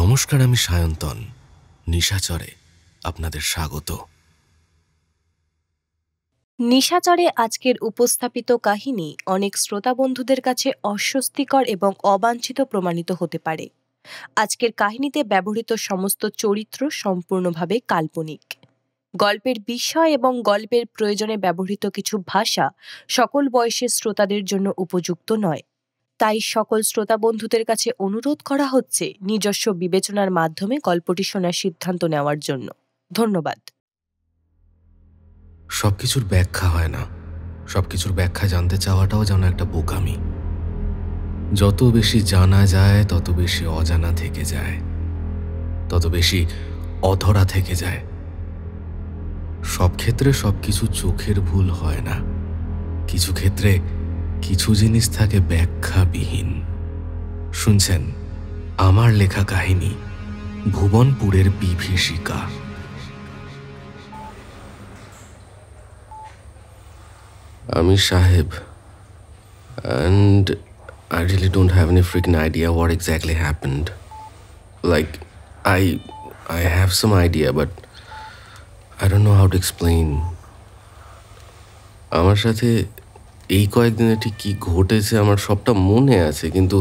নমস্কার, আমি সায়ন্তন। নিশাচরে আপনাদের স্বাগত। নিশাচরে আজকের উপস্থাপিত কাহিনী অনেক শ্রোতা বন্ধুদের কাছে অস্বস্তিকর এবং অবাঞ্ছিত প্রমাণিত হতে পারে। আজকের কাহিনীতে ব্যবহৃত সমস্ত চরিত্র সম্পূর্ণভাবে কাল্পনিক। গল্পের বিষয় এবং গল্পের প্রয়োজনে ব্যবহৃত কিছু ভাষা সকল বয়সের শ্রোতাদের জন্য উপযুক্ত নয়। তাই সকল শ্রোতা বন্ধুদের কাছে অনুরোধ করা হচ্ছে নিজস্ব বিবেচনার মাধ্যমে গল্পটি শোনার সিদ্ধান্ত নেওয়ার জন্য। ধন্যবাদ। সবকিছুর ব্যাখ্যা হয় না, সবকিছুর ব্যাখ্যা জানতে চাওয়াটাও যেন একটা বোকামি। যত বেশি জানা যায় তত বেশি অজানা থেকে যায়, তত বেশি অধরা থেকে যায়। সব ক্ষেত্রে সবকিছু চোখের ভুল হয় না। কিছু ক্ষেত্রে কিছু জিনিস থাকে ব্যাখ্যাবিহীন। শুনছেন আমার লেখা কাহিনী ভুবনপুরের বিভীষিকা। আমি সাহেব, and I really don't have any freaking idea what exactly happened. Like, I have some idea, but I don't know how to explain. আমার সাথে এই কয়েকদিনে ঠিক কী ঘটেছে আমার সবটা মনে আছে, কিন্তু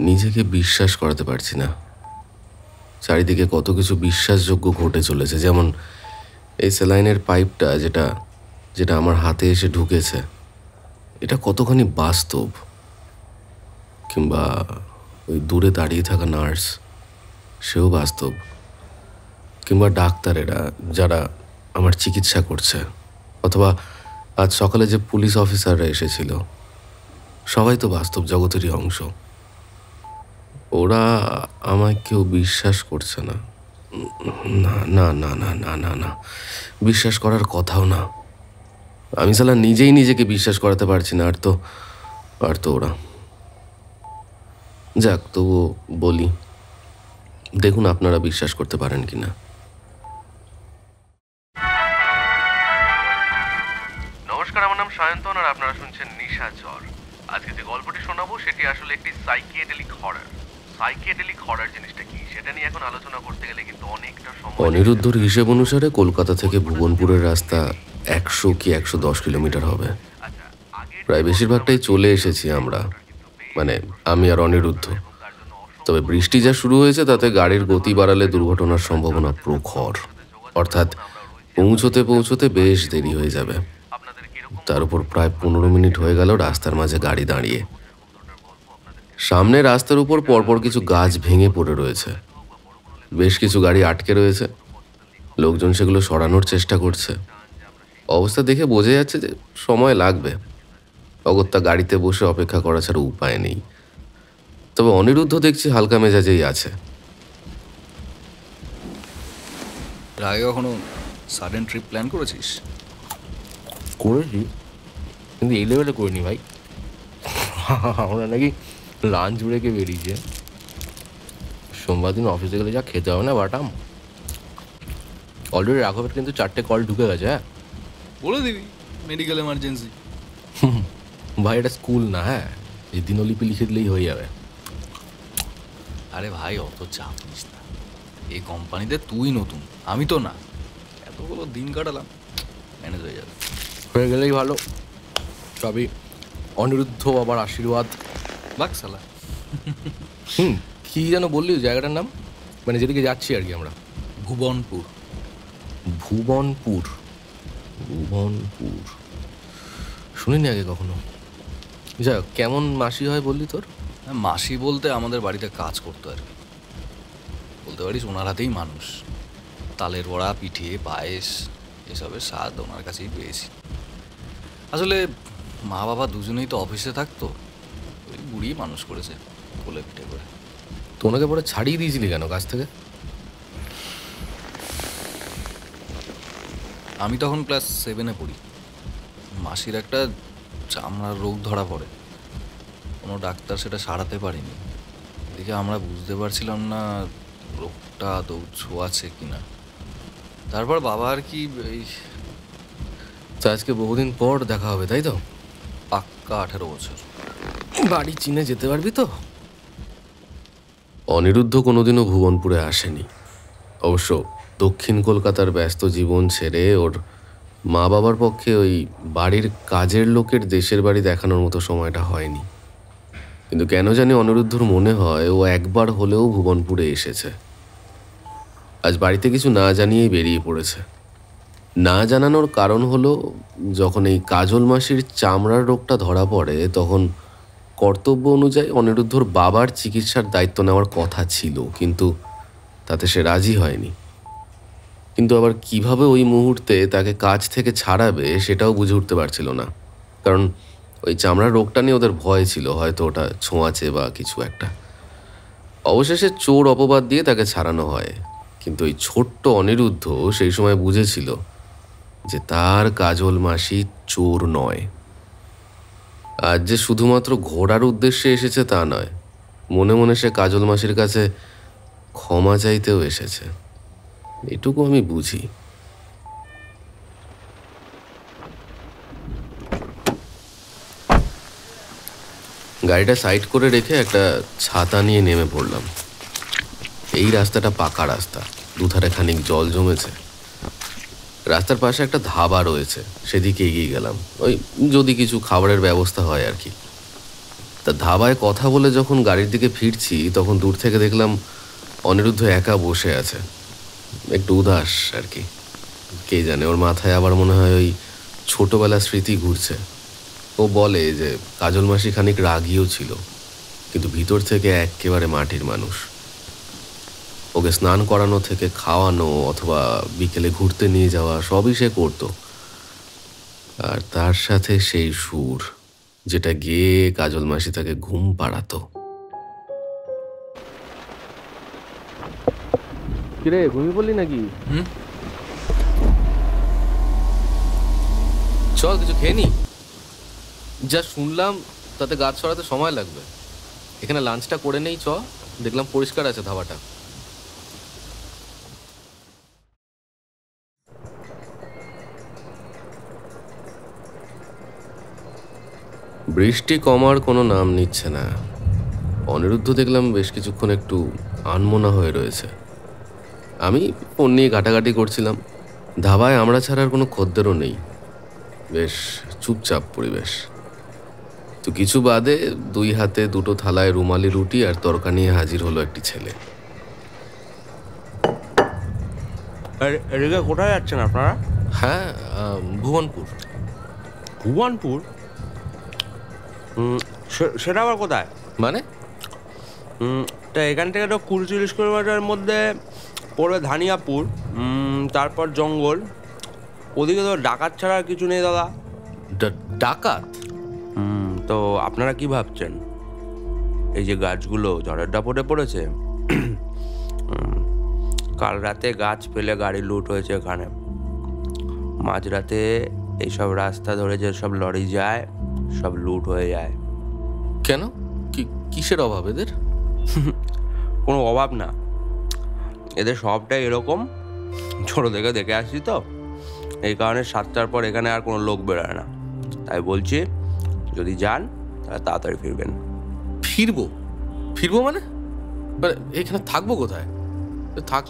নিজেকে বিশ্বাস করাতে পারছি না। চারিদিকে কত কিছু বিশ্বাসযোগ্য ঘটে চলেছে, যেমন এই স্যালাইনের পাইপটা যেটা আমার হাতে এসে ঢুকেছে, এটা কতখানি বাস্তব। কিংবা ওই দূরে দাঁড়িয়ে থাকা নার্স, সেও বাস্তব। কিংবা ডাক্তারেরা যারা আমার চিকিৎসা করছে, অথবা আজ সকালে যে পুলিশ অফিসাররা এসেছিল, সবাই তো বাস্তব জগতেরই অংশ। ওরা আমায় কেউ বিশ্বাস করছে না। না না না না না না না, বিশ্বাস করার কথাও না। আমি সালা নিজেই নিজেকে বিশ্বাস করাতে পারছি না, আর তো ওরা। যাক, তবুও বলি, দেখুন আপনারা বিশ্বাস করতে পারেন কিনা। নমস্কার, আমার নাম সায়ন্তন আর আপনারা শুনছেন নিশাচর। আজকে যে গল্পটি শোনাবো সেটি আসলে একটি সাইকিয়েডেলিক হরর। সাইকিয়েডেলিক হরর জিনিসটা কি সেটা নিয়ে এখন আলোচনা করতে গেলে কিন্তু অনেকটা সময়। অনিরুদ্ধর হিসেব অনুসারে কলকাতা থেকে ভুবনপুরের রাস্তা 100 কি 110 কিলোমিটার হবে। প্রায় বেশিরভাগটাই চলে এসেছি আমরা, মানে আমি আর অনিরুদ্ধ। তবে বৃষ্টি যা শুরু হয়েছে তাতে গাড়ির গতি বাড়ালে দুর্ঘটনার সম্ভাবনা প্রখর। অর্থাৎ পৌঁছতে পৌঁছতে বেশ দেরি হয়ে যাবে। তার উপর প্রায় 15 মিনিট হয়ে গেল রাস্তার মাঝে গাড়ি দাঁড়িয়ে। সামনে রাস্তার উপর পরপর কিছু গাছ ভেঙে পড়ে রয়েছে, বেশ কিছু গাড়ি আটকে রয়েছে। লোকজন সেগুলো সরানোর চেষ্টা করছে। অবস্থা দেখে বোঝা যাচ্ছে যে সময় লাগবে। অগত্যা গাড়িতে বসে অপেক্ষা করা ছাড়া উপায় নেই। তবে অনিরুদ্ধ দেখছি হালকা মেজাজেই আছে। আগে কখনো সাডেন ট্রিপ প্ল্যান করেছিস? করেছি, কিন্তু এই লেভেলে করিনি ভাই। আমরা নাকি লাঞ্চ ব্রেকে বেরিয়েছে, সোমবার দিন অফিসে গেলে যা খেতে হবে না বাটাম। অলরেডি রাঘবের কিন্তু 4টে কল ঢুকে গেছে। হ্যাঁ, বলে দিবি মেডিকেল এমার্জেন্সি। ভাই এটা স্কুল না, হ্যাঁ, এই দিনলিপি লিখে দিলেই হয়ে যাবে। আরে ভাই, অত চাপ নিস না। এই কোম্পানিতে তুই নতুন, আমি তো না। এতগুলো দিন কাটালাম, ম্যানেজ হয়ে যাবে। হয়ে গেলেই ভালো। সবই অনিরুদ্ধ বাবার আশীর্বাদ। বাক সালা। কী যেন বললি জায়গাটার নাম? মানে যেদিকে যাচ্ছি আর কি আমরা। ভুবনপুর। ভুবনপুর, ভুবনপুর শুনিনি আগে কখনো। যাই হোক, কেমন মাসি হয় বললি তোর? মাসি বলতে আমাদের বাড়িতে কাজ করতো আর কি। বলতে পারিস ওনার হাতেই মানুষ। তালের বড়া, পিঠে, পায়েস এসবের স্বাদ ওনার কাছেই পেয়েছি। আসলে মা বাবা দুজনেই তো অফিসে থাকতো, ওই বুড়ি মানুষ করেছে কোলে পিঠে করে। তো ওনাকে পরে ছাড়িয়ে দিয়েছিলি কেন কাছ থেকে? আমি তখন ক্লাস 7-এ পড়ি। মাসির একটা চামড়ার রোগ ধরা পড়ে। কোনো ডাক্তার সেটা সারাতে পারেনি। এদিকে আমরা বুঝতে পারছিলাম না রোগটা আদৌ ছোঁয়াছে কিনা। তারপর বাবা আর কি এই আজকে বহুদিন পর দেখা হবে, তাই তো? পাক্কা 18 বছর। বাড়ি চিনে যেতে পারবি তো? অনিরুদ্ধ কোনোদিনও ভুবনপুরে আসেনি। অবশ্য দক্ষিণ কলকাতার ব্যস্ত জীবন ছেড়ে ওর মা বাবার পক্ষে ওই বাড়ির কাজের লোকের দেশের বাড়ি দেখানোর মতো সময়টা হয়নি। কিন্তু কেন জানি অনিরুদ্ধর মনে হয় ও একবার হলেও ভুবনপুরে এসেছে। আজ বাড়িতে কিছু না জানিয়েই বেরিয়ে পড়েছে। না জানানোর কারণ হলো, যখন এই কাজল মাসির চামড়ার রোগটা ধরা পড়ে তখন কর্তব্য অনুযায়ী অনিরুদ্ধর বাবার চিকিৎসার দায়িত্ব নেওয়ার কথা ছিল, কিন্তু তাতে সে রাজি হয়নি। কিন্তু আবার কিভাবে ওই মুহূর্তে তাকে কাজ থেকে ছাড়াবে সেটাও বুঝে উঠতে পারছিল না, কারণ ওই চামড়ার রোগটা নিয়ে ওদের ভয় ছিল, হয়তো ওটা ছোঁয়াচে বা কিছু একটা। অবশেষে চোর অপবাদ দিয়ে তাকে ছাড়ানো হয়। কিন্তু ওই ছোট্ট অনিরুদ্ধ সেই সময় বুঝেছিল যে তার কাজল মাসি চোর নয়। আজ যে শুধুমাত্র ঘোরার উদ্দেশ্যে এসেছে তা নয়, মনে মনে সে কাজল মাসির কাছে ক্ষমা চাইতেও এসেছে, এটুকু আমি বুঝি। গাড়িটা সাইড করে রেখে একটা ছাতা নিয়ে নেমে পড়লাম। এই রাস্তাটা পাকা রাস্তা, দুধারে খানিক জল জমেছে। রাস্তার পাশে একটা ধাবা রয়েছে, সেদিকে এগিয়ে গেলাম, ওই যদি কিছু খাবারের ব্যবস্থা হয় আর কি। তা ধাবায় কথা বলে যখন গাড়ির দিকে ফিরছি তখন দূর থেকে দেখলাম অনিরুদ্ধ একা বসে আছে, একটু উদাস আর কি। কে জানে, ওর মাথায় আবার মনে হয় ওই ছোটবেলার স্মৃতি ঘুরছে। ও বলে যে কাজল মাসি খানিক রাগীও ছিল, কিন্তু ভিতর থেকে একেবারে মাটির মানুষ। ওকে স্নান করানো থেকে খাওয়ানো অথবা বিকেলে ঘুরতে নিয়ে যাওয়া সবই সে করত। আর তার সাথে সেই সুর যেটা গেয়ে কাজল মাসি তাকে ঘুম পাড়াতো। কিরে, ঘুমিয়ে পড়লি নাকি? চল কিছু খেয়ে নি। যা শুনলাম তাতে গাছ ছড়াতে সময় লাগবে। এখানে লাঞ্চটা করে নেই, চ। দেখলাম পরিষ্কার আছে ধাবাটা। বৃষ্টি কমার কোনো নাম নিচ্ছে না। অনিরুদ্ধ দেখলাম বেশ কিছুক্ষণ একটু আনমনা হয়ে রয়েছে। আমি ফোন নিয়ে ঘাটাঘাটি করছিলাম। ধাবায় আমরা ছাড়া আর কোনো খদ্দেরও নেই, বেশ চুপচাপ পরিবেশ। তো কিছু বাদে দুই হাতে দুটো থালায় রুমালি রুটি আর তরকা নিয়ে হাজির হলো একটি ছেলে। এদিকে কোথায় যাচ্ছেন আপনারা? হ্যাঁ, ভুবনপুর। ভুবনপুর? সেটা আবার কোথায়? মানে? তা এখান থেকে তো 20-30 কিলোমিটারের মধ্যে পড়বে ধানিয়াপুর, তারপর জঙ্গল। ওদিকে তো ডাকাত ছাড়া আর কিছু নেই দাদা। ডাকাত? তো আপনারা কি ভাবছেন? এই যে গাছগুলো ঝড়ের দাপটে পড়েছে, কাল রাতে গাছ ফেলে গাড়ি লুট হয়েছে এখানে। মাঝরাতে এইসব রাস্তা ধরে যে সব লরি যায় সব লুট হয়ে যায়। কেন? কিসের অভাব এদের? কোনো অভাব না, এদের সবটাই এরকম। ছোটো থেকে দেখে আসছি তো, এই কারণে 7টার পর এখানে আর কোনো লোক বেরোয় না। তাই বলছি, যদি যান তাহলে তাড়াতাড়ি ফিরবেন। ফিরবো মানে এখানে থাকবো কোথায়?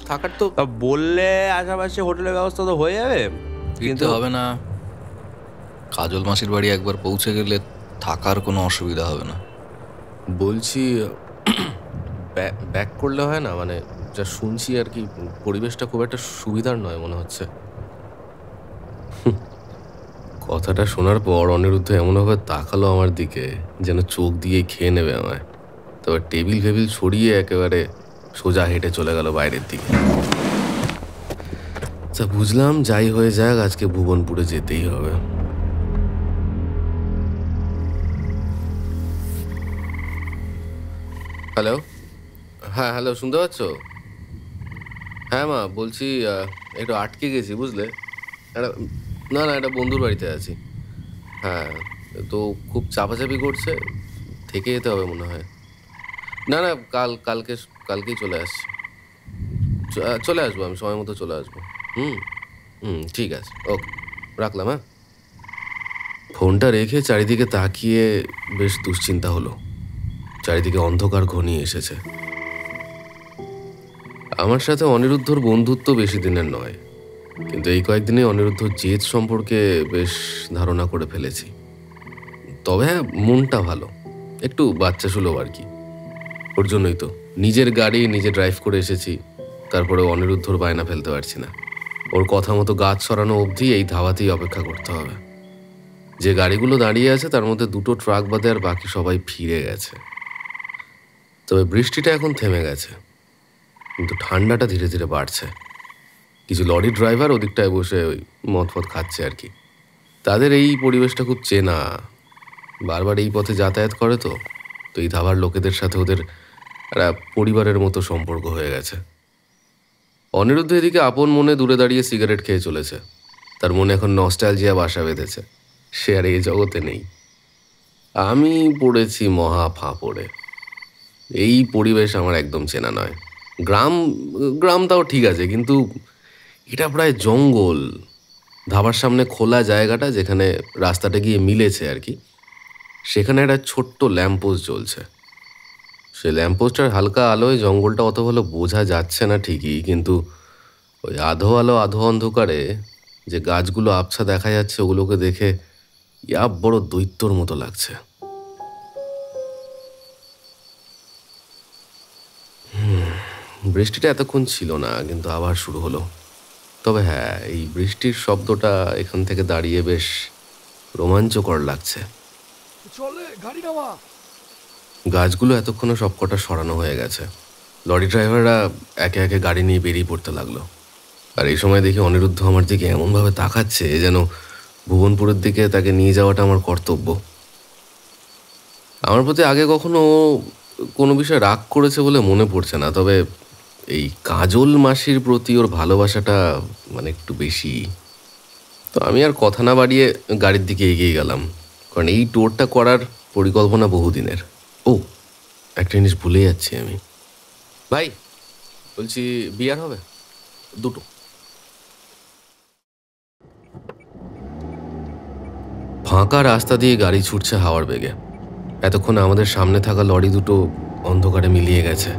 থাকার তো বললে আশেপাশে হোটেলের ব্যবস্থা তো হয়ে যাবে, কিন্তু হবে না। কাজল মাসির বাড়ি একবার পৌঁছে গেলে থাকার কোনো অসুবিধা হবে না। বলছি ব্যাক করলে হয় না? মানে যা শুনছি আর কি, পরিবেশটা খুব একটা সুবিধার নয় মনে হচ্ছে। কথাটা শোনার পর অনিরুদ্ধ এমনভাবে তাকালো আমার দিকে যেন চোখ দিয়ে খেয়ে নেবে আমায়। তবে টেবিল ফেবিল ছড়িয়ে একেবারে সোজা হেঁটে চলে গেল বাইরের দিকে। তা বুঝলাম যাই হয়ে যাক, আজকে ভুবনপুরে যেতেই হবে। হ্যালো, হ্যাঁ হ্যালো, শুনতে পাচ্ছ? হ্যাঁ মা, বলছি একটু আটকে গেছি বুঝলে। না একটা বন্ধুর বাড়িতে আছি। হ্যাঁ, তো খুব চাপাচাপি করছে, থেকে যেতে হবে মনে হয়। না কালকেই চলে আসছি। চলে আসবো, আমি সময় মতো চলে আসবো। ঠিক আছে, ওকে, রাখলাম। হ্যাঁ। ফোনটা রেখে চারিদিকে তাকিয়ে বেশ দুশ্চিন্তা হলো। চারিদিকে অন্ধকার ঘনিয়ে এসেছে। আমার সাথে অনিরুদ্ধর বন্ধুত্ব বেশি দিনের নয়, কিন্তু এই কয়েকদিনে অনিরুদ্ধর জেদ সম্পর্কে বেশ ধারণা করে ফেলেছি। তবে হ্যাঁ, মনটা ভালো, একটু বাচ্চা সুলভ আর কি। ওর জন্যই তো নিজের গাড়ি নিজে ড্রাইভ করে এসেছি, তারপরে অনিরুদ্ধর বায়না ফেলতে পারছি না। ওর কথা মতো গাছ সরানো অবধি এই ধাওয়াতেই অপেক্ষা করতে হবে। যে গাড়িগুলো দাঁড়িয়ে আছে তার মধ্যে 2টো ট্রাক বাদে আর বাকি সবাই ফিরে গেছে। তবে বৃষ্টিটা এখন থেমে গেছে, কিন্তু ঠান্ডাটা ধীরে ধীরে বাড়ছে। কিছু লরি ড্রাইভার ওদিকটায় বসে ওই মদ ফদ খাচ্ছে আর কি। তাদের এই পরিবেশটা খুব চেনা, বারবার এই পথে যাতায়াত করে তো এই ধাবার লোকেদের সাথে ওদের একটা পরিবারের মতো সম্পর্ক হয়ে গেছে। অনিরুদ্ধ এদিকে আপন মনে দূরে দাঁড়িয়ে সিগারেট খেয়ে চলেছে। তার মনে এখন নস্টালজিয়া বাসা বেঁধেছে, সে আর এই জগতে নেই। আমি পড়েছি মহা ফাঁপড়ে। এই পরিবেশ আমার একদম চেনা নয়। গ্রাম তাও ঠিক আছে, কিন্তু এটা প্রায় জঙ্গল। ধাবার সামনে খোলা জায়গাটা যেখানে রাস্তাটা গিয়ে মিলেছে আর কি, সেখানে একটা ছোট্ট ল্যাম্পপোস্ট জ্বলছে। সে ল্যাম্পপোস্টের হালকা আলোয় জঙ্গলটা অত ভালো বোঝা যাচ্ছে না ঠিকই, কিন্তু ওই আধো আলো আধো অন্ধকারে যে গাছগুলো আবছা দেখা যাচ্ছে ওগুলোকে দেখে বড় দৈত্যর মতো লাগছে। বৃষ্টিটা এতক্ষণ ছিল না, কিন্তু আবার শুরু হলো। তবে হ্যাঁ, এই বৃষ্টির শব্দটা এখান থেকে দাঁড়িয়ে বেশ রোমাঞ্চকর লাগছে। গাছগুলো এতক্ষণে সবকটা সরানো হয়ে গেছে। লরি ড্রাইভাররা একে একে গাড়ি নিয়ে বেরিয়ে পড়তে লাগলো। আর এই সময় দেখি অনিরুদ্ধ আমার দিকে এমনভাবে তাকাচ্ছে যেন ভুবনপুরের দিকে তাকে নিয়ে যাওয়াটা আমার কর্তব্য। আমার প্রতি আগে কখনো কোনো বিষয়ে রাগ করেছে বলে মনে পড়ছে না, তবে এই কাজল মাসির প্রতি ওর ভালোবাসাটা মানে একটু বেশি। তো আমি আর কথা না বাড়িয়ে গাড়ির দিকে এগিয়ে গেলাম, কারণ এই ট্যুরটা করার পরিকল্পনা বহুদিনের। ও, একটা জিনিস ভুলে যাচ্ছি আমি। ভাই বলছি, বিয়ার হবে 2টো। ফাঁকা রাস্তা দিয়ে গাড়ি ছুটছে হাওয়ার বেগে। এতক্ষণ আমাদের সামনে থাকা লরি দুটো অন্ধকারে মিলিয়ে গেছে।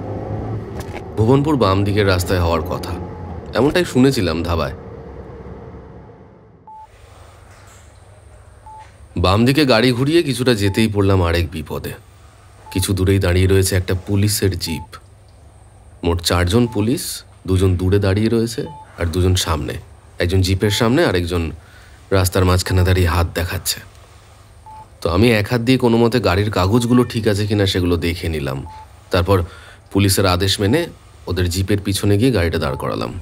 ভুবনপুর বাম দিকের রাস্তায় হওয়ার কথা, এমনটাই শুনেছিলাম ধাবায়। বাম দিকে গাড়ি ঘুরিয়ে কিছুটা যেতেই পড়লাম আরেক বিপদে। কিছু দূরেই দাঁড়িয়ে রয়েছে একটা পুলিশের জিপ। মোট 4 জন পুলিশ, 2 জন দূরে দাঁড়িয়ে রয়েছে আর 2 জন সামনে। একজন জিপের সামনে আর একজন রাস্তার মাঝখানে দাঁড়িয়ে হাত দেখাচ্ছে। তো আমি এক হাত দিয়ে কোনো মতে গাড়ির কাগজগুলো ঠিক আছে কিনা সেগুলো দেখে নিলাম। তারপর পুলিশের আদেশ মেনে ওদের জিপের পিছনে গিয়ে গাড়িটা দাঁড় করালাম।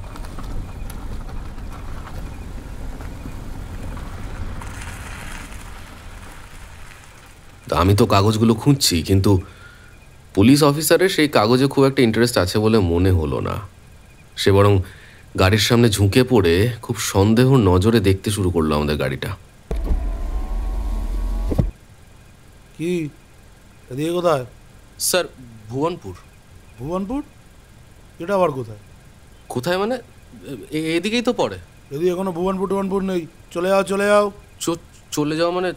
তো আমি তো কাগজগুলো খুঁজছি, কিন্তু পুলিশ অফিসারের সেই কাগজে খুব একটা ইন্টারেস্ট আছে বলে মনে হলো না। সে বরং গাড়ির সামনে ঝুঁকে পড়ে খুব সন্দেহ নজরে দেখতে শুরু করলো আমাদের গাড়িটা। কি এদিকে কোথায়? স্যার, ভুবনপুর। ভুবনপুর? এটা আবার কোথায়? কোথায় মানে এদিকেই তো পড়ে। এদিকে কোনো ভুবনপুর নেই। চলে যাও চলে যাও। চলে যাওয়া মানে?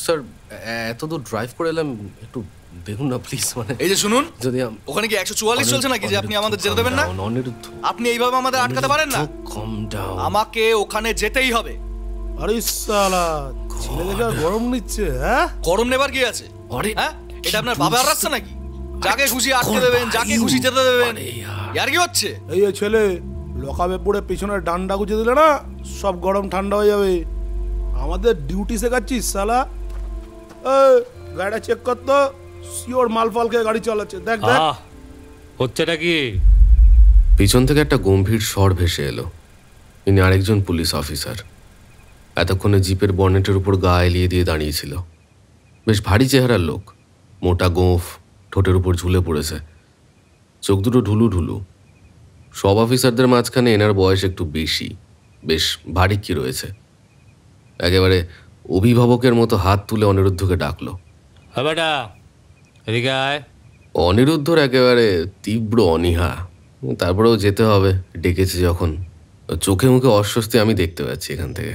স্যার, এত দূর ড্রাইভ করে এলাম, একটু দেখুন না প্লিজ। মানে এই যে শুনুন, যদি ওখানে কি 144 চলছে নাকি যে আপনি আমাদের যেতে দেবেন না? অনিরুদ্ধ, আপনি এইভাবে আমাদের আটকাতে পারেন না। কম ডাউন। আমাকে ওখানে যেতেই হবে। আরে সালা, ছেলে দেখে গরম নিচ্ছে। হ্যাঁ, গরম নেবার কি আছে? হ্যাঁ, এটা আপনার বাবা আর রাস্তা নাকি? যাকে খুশি আটকে দেবেন, যাকে খুশি যেতে দেবেন। আর কি হচ্ছে? এই ছেলে লকাবে পড়ে পিছনে ডান্ডা গুঁজে দিলে না, সব গরম ঠান্ডা হয়ে যাবে। আমাদের ডিউটি শেখাচ্ছিস সালা? গাড়িটা চেক কর তো, শিওর মালফাল খেয়ে গাড়ি চালাচ্ছে। দেখ দেখ হচ্ছেটা কি? পিছন থেকে একটা গম্ভীর স্বর ভেসে এলো। ইনি আরেকজন পুলিশ অফিসার। এতক্ষণে জিপের বনেটের উপর গা এলিয়ে দিয়ে দাঁড়িয়েছিল। বেশ ভারী চেহারার লোক, মোটা গোঁফ, ঠোঁটের উপর ঝুলে পড়েছে, চোখ দুটো ঢুলু ঢুলু। সব অফিসারদের মাঝখানে এনার বয়স একটু বেশি, বেশ ভারী কি রয়েছে। একেবারে অভিভাবকের মতো হাত তুলে অনিরুদ্ধকে ডাকলো। বেটা এদিকে আয়। অনিরুদ্ধর একেবারে তীব্র অনীহা। তারপরেও যেতে হবে, ডেকেছে যখন। চোখে মুখে অস্বস্তি আমি দেখতে পাচ্ছি এখান থেকে।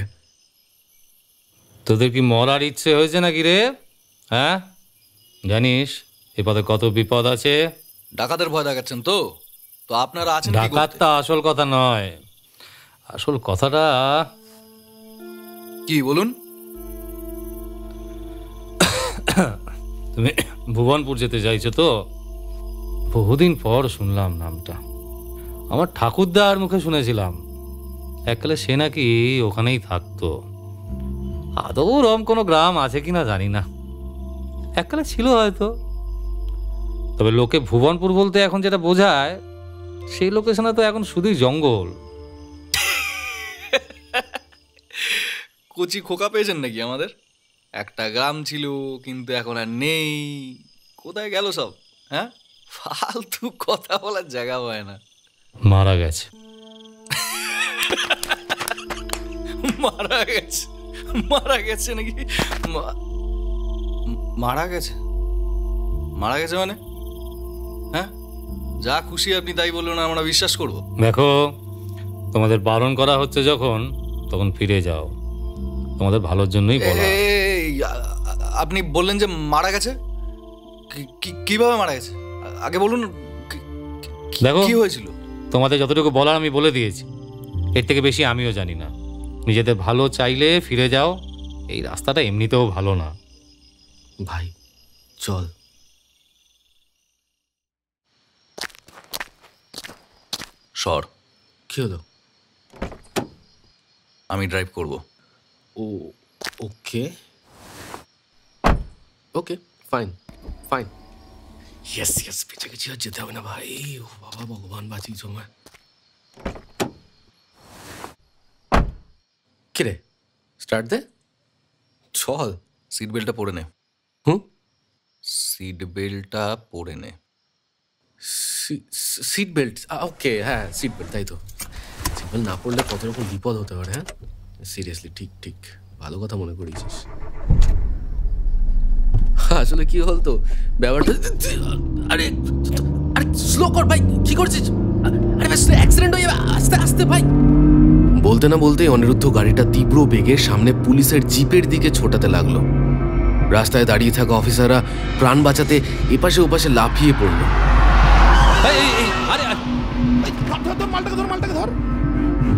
তোদের কি মরার ইচ্ছে হয়েছে নাকি রে? হ্যাঁ, জানিস এ পথে কত বিপদ আছে? ডাকাতের ভয় দেখাচ্ছেন তো? তো আপনারা আছেন কি করতে? ডাকাতটা আসল কথা নয়, আসল কথাটা কি বলুন? তুমি ভুবনপুর যেতে চাইছো তো? বহুদিন পর শুনলাম নামটা। আমার ঠাকুরদার মুখে শুনেছিলাম এককালে সে নাকি ওখানেই থাকতো। আদৌ ওরম কোনো গ্রাম আছে কিনা জানি না, এককালে ছিল হয়তো। তবে লোকে ভুবনপুর বলতে এখন যেটা বোঝায়, সেই লোকেশনে তো এখন শুধুই জঙ্গল। কচি খোকা পেয়েছেন নাকি আমাদের? একটা গ্রাম ছিল কিন্তু এখন আর নেই। কোথায় গেল সব? হ্যাঁ, ফালতু কথা বলার জায়গা হয় না। মারা গেছে। মারা গেছে? মারা গেছে নাকি? মারা গেছে? মারা গেছে মানে? হ্যাঁ, যা খুশি আপনি তাই বলুন, আমরা বিশ্বাস করব? দেখো, তোমাদের বারণ করা হচ্ছে যখন, তখন ফিরে যাও। তোমাদের ভালোর জন্যই বলা। আপনি বললেন যে মারা গেছে, কিভাবে মারা গেছে আগে বলুন। দেখো, কি হয়েছিল? তোমাদের যতটুকু বলার আমি বলে দিয়েছি, এর থেকে বেশি আমিও জানি না। নিজেদের ভালো চাইলে ফিরে যাও, এই রাস্তাটা এমনিতেও ভালো না। ভাই চল। সর। কি হলো? আমি ড্রাইভ করব। ও ওকে ওকে, ফাইন ফাইন। ইয়েস ইয়েস, বেঁচে গেছি, আর যেতে হবে না ভাই। ও বাবা, ভগবান বাঁচিয়েছ আমায়। কিরে, স্টার্ট দে, চল। সিট বেল্টটা পরে নে। হুম, সিট বেল্টটা পরে নে। Seat belt? ওকে, হ্যাঁ সিট বেল্ট, তাই তো। সিট বেল্ট না পড়লে কত রকম বিপদ হতে পারে। হ্যাঁ সিরিয়াসলি, ঠিক ঠিক, ভালো কথা মনে করিয়েছিস। আসলে কি বলতো ব্যাপারটা, আরে আরে স্লো কর ভাই, কি করছিস? আরে ভাই, অ্যাক্সিডেন্ট হয়ে যাবে, আস্তে আস্তে ভাই। বলতে না বলতেই অনিরুদ্ধ গাড়িটা তীব্র বেগে সামনে পুলিশের জিপের দিকে ছোটাতে লাগলো। রাস্তায় দাঁড়িয়ে থাকা অফিসাররা প্রাণ বাঁচাতে এপাশে ওপাশে লাফিয়ে পড়লো।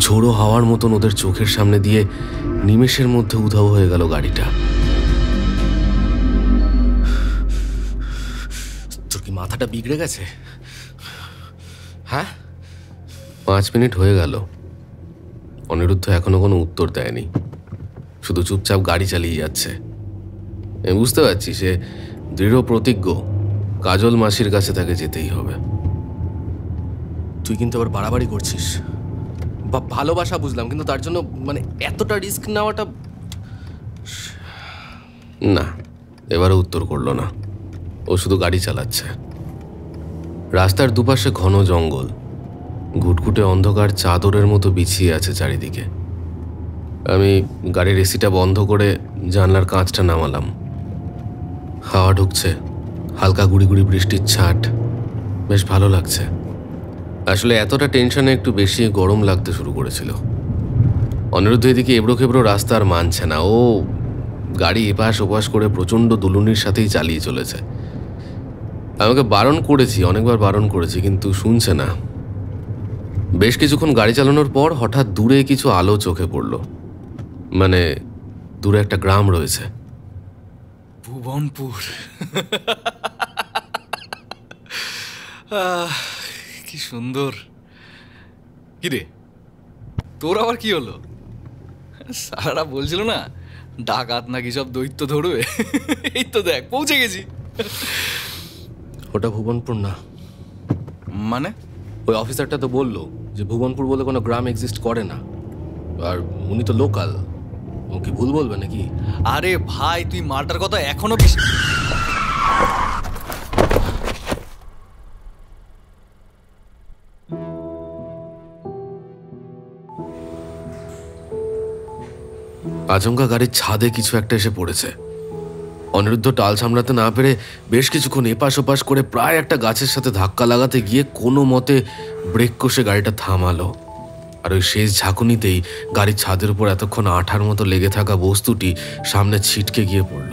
ঝোড়ো হাওয়ার মতন ওদের চোখের সামনে দিয়ে নিমেষের মধ্যে উধাও হয়ে গেল গাড়িটা। তোর কি মাথাটা বিগড়ে গেছে? হ্যাঁ, 5 মিনিট হয়ে গেল, অনিরুদ্ধ এখনো কোনো উত্তর দেয়নি, শুধু চুপচাপ গাড়ি চালিয়ে যাচ্ছে। আমি বুঝতে পারছি সে দৃঢ় প্রতিজ্ঞ, কাজল মাসির কাছে তাকে যেতেই হবে। তুই কিন্তু আবার বাড়াবাড়ি করছিস। ভালোবাসা বুঝলাম, কিন্তু তার জন্য মানে এতটা রিস্ক নেওয়াটা না। এবারে উত্তর করলো না, ও শুধু গাড়ি চালাচ্ছে। রাস্তার দুপাশে ঘন জঙ্গল, ঘুটঘুটে অন্ধকার চাদরের মতো বিছিয়ে আছে চারিদিকে। আমি গাড়ির এসিটা বন্ধ করে জানলার কাঁচটা নামালাম। হাওয়া ঢুকছে, হালকা গুড়ি গুড়ি বৃষ্টির ছাট, বেশ ভালো লাগছে। আসলে এতটা টেনশনে একটু বেশি গরম লাগতে শুরু করেছিল। অনিরুদ্ধ এদিকে এবড়ো খেবড়ো রাস্তা আর মানছে না, ও গাড়ি এপাশ ওপাশ করে প্রচণ্ড দুলুনির সাথেই চালিয়ে চলেছে। আমাকে বারণ করেছি, অনেকবার বারণ করেছি, কিন্তু শুনছে না। বেশ কিছুক্ষণ গাড়ি চালানোর পর হঠাৎ দূরে কিছু আলো চোখে পড়ল, মানে দূরে একটা গ্রাম রয়েছে। ভুবনপুর। কি সুন্দর। কিরে, তোর আবার কি হলো? সারারা বলছিল না ডাকাত নাকি সব দৈত্য ধরবে। এই তো দেখ, পৌঁছে গেছি। ওটা ভুবনপুর না। মানে? ওই অফিসারটা তো বললো যে ভুবনপুর বলে কোনো গ্রাম এক্সিস্ট করে না, আর উনি তো লোকাল, ও কি ভুল বলবে নাকি? আরে ভাই, তুই মালটার কথা এখনো আচমকা গাড়ির ছাদে কিছু একটা এসে পড়েছে। অনিরুদ্ধ টাল সামলাতে না পেরে বেশ কিছুক্ষণ এপাশ ওপাশ করে প্রায় একটা গাছের সাথে ধাক্কা লাগাতে গিয়ে কোনো মতে ব্রেক কষে গাড়িটা থামালো। আর ওই শেষ ঝাঁকুনিতেই গাড়ির ছাদের উপর এতক্ষণ আঠার মতো লেগে থাকা বস্তুটি সামনে ছিটকে গিয়ে পড়ল।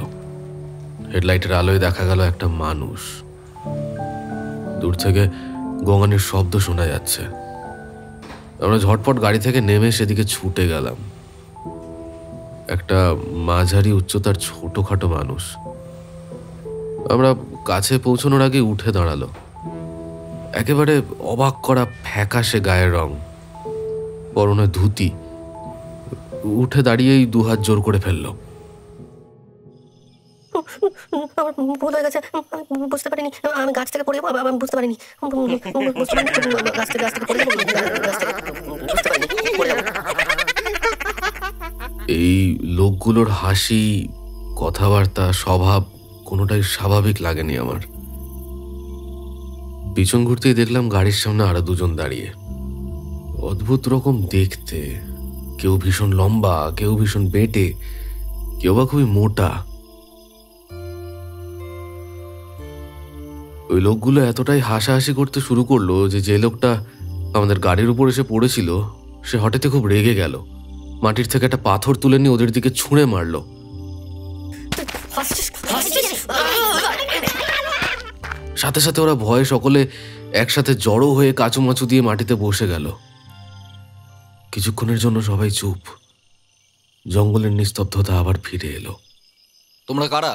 হেডলাইটের আলোয় দেখা গেল একটা মানুষ। দূর থেকে গঙ্গানির শব্দ শোনা যাচ্ছে। আমরা ঝটপট গাড়ি থেকে নেমে সেদিকে ছুটে গেলাম। একটা মাঝারি উচ্চতার ছোটখাটো মানুষ। আমরা কাছে পৌঁছানোর আগে উঠে দাঁড়ালো। একেবারে অবাক করা ফ্যাকাশে গায়ের রং, পরনে ধুতি। উঠে দাঁড়িয়েই দুহাত জোর করে ফেললো। আমার ভুল হয়ে গেছে, বুঝতে পারিনি, আমি গাছ থেকে পড়ে যাবো, আমি বুঝতে পারিনি, গাছ থেকে পড়ে যাবো, এই লোকগুলোর হাসি, কথাবার্তা, স্বভাব কোনোটাই স্বাভাবিক লাগেনি আমার। পিছন ঘুরতেই দেখলাম গাড়ির সামনে আরো দুজন দাঁড়িয়ে। অদ্ভুত রকম দেখতে, কেউ ভীষণ লম্বা, কেউ ভীষণ বেঁটে, কেউ বা খুবই মোটা। ওই লোকগুলো এতটাই হাসাহাসি করতে শুরু করলো যে লোকটা আমাদের গাড়ির উপর এসে পড়েছিল সে হঠাৎ খুব রেগে গেল। মাটির থেকে একটা পাথর তুলে নিয়ে ওদের দিকে ছুঁড়ে মারল। সাথে সাথে ওরা ভয়ে সকলে একসাথে জড়ো হয়ে কাচুমাচু দিয়ে মাটিতে বসে গেল। কিছুক্ষণের জন্য সবাই চুপ। জঙ্গলের নিস্তব্ধতা আবার ফিরে এলো। তোমরা কারা?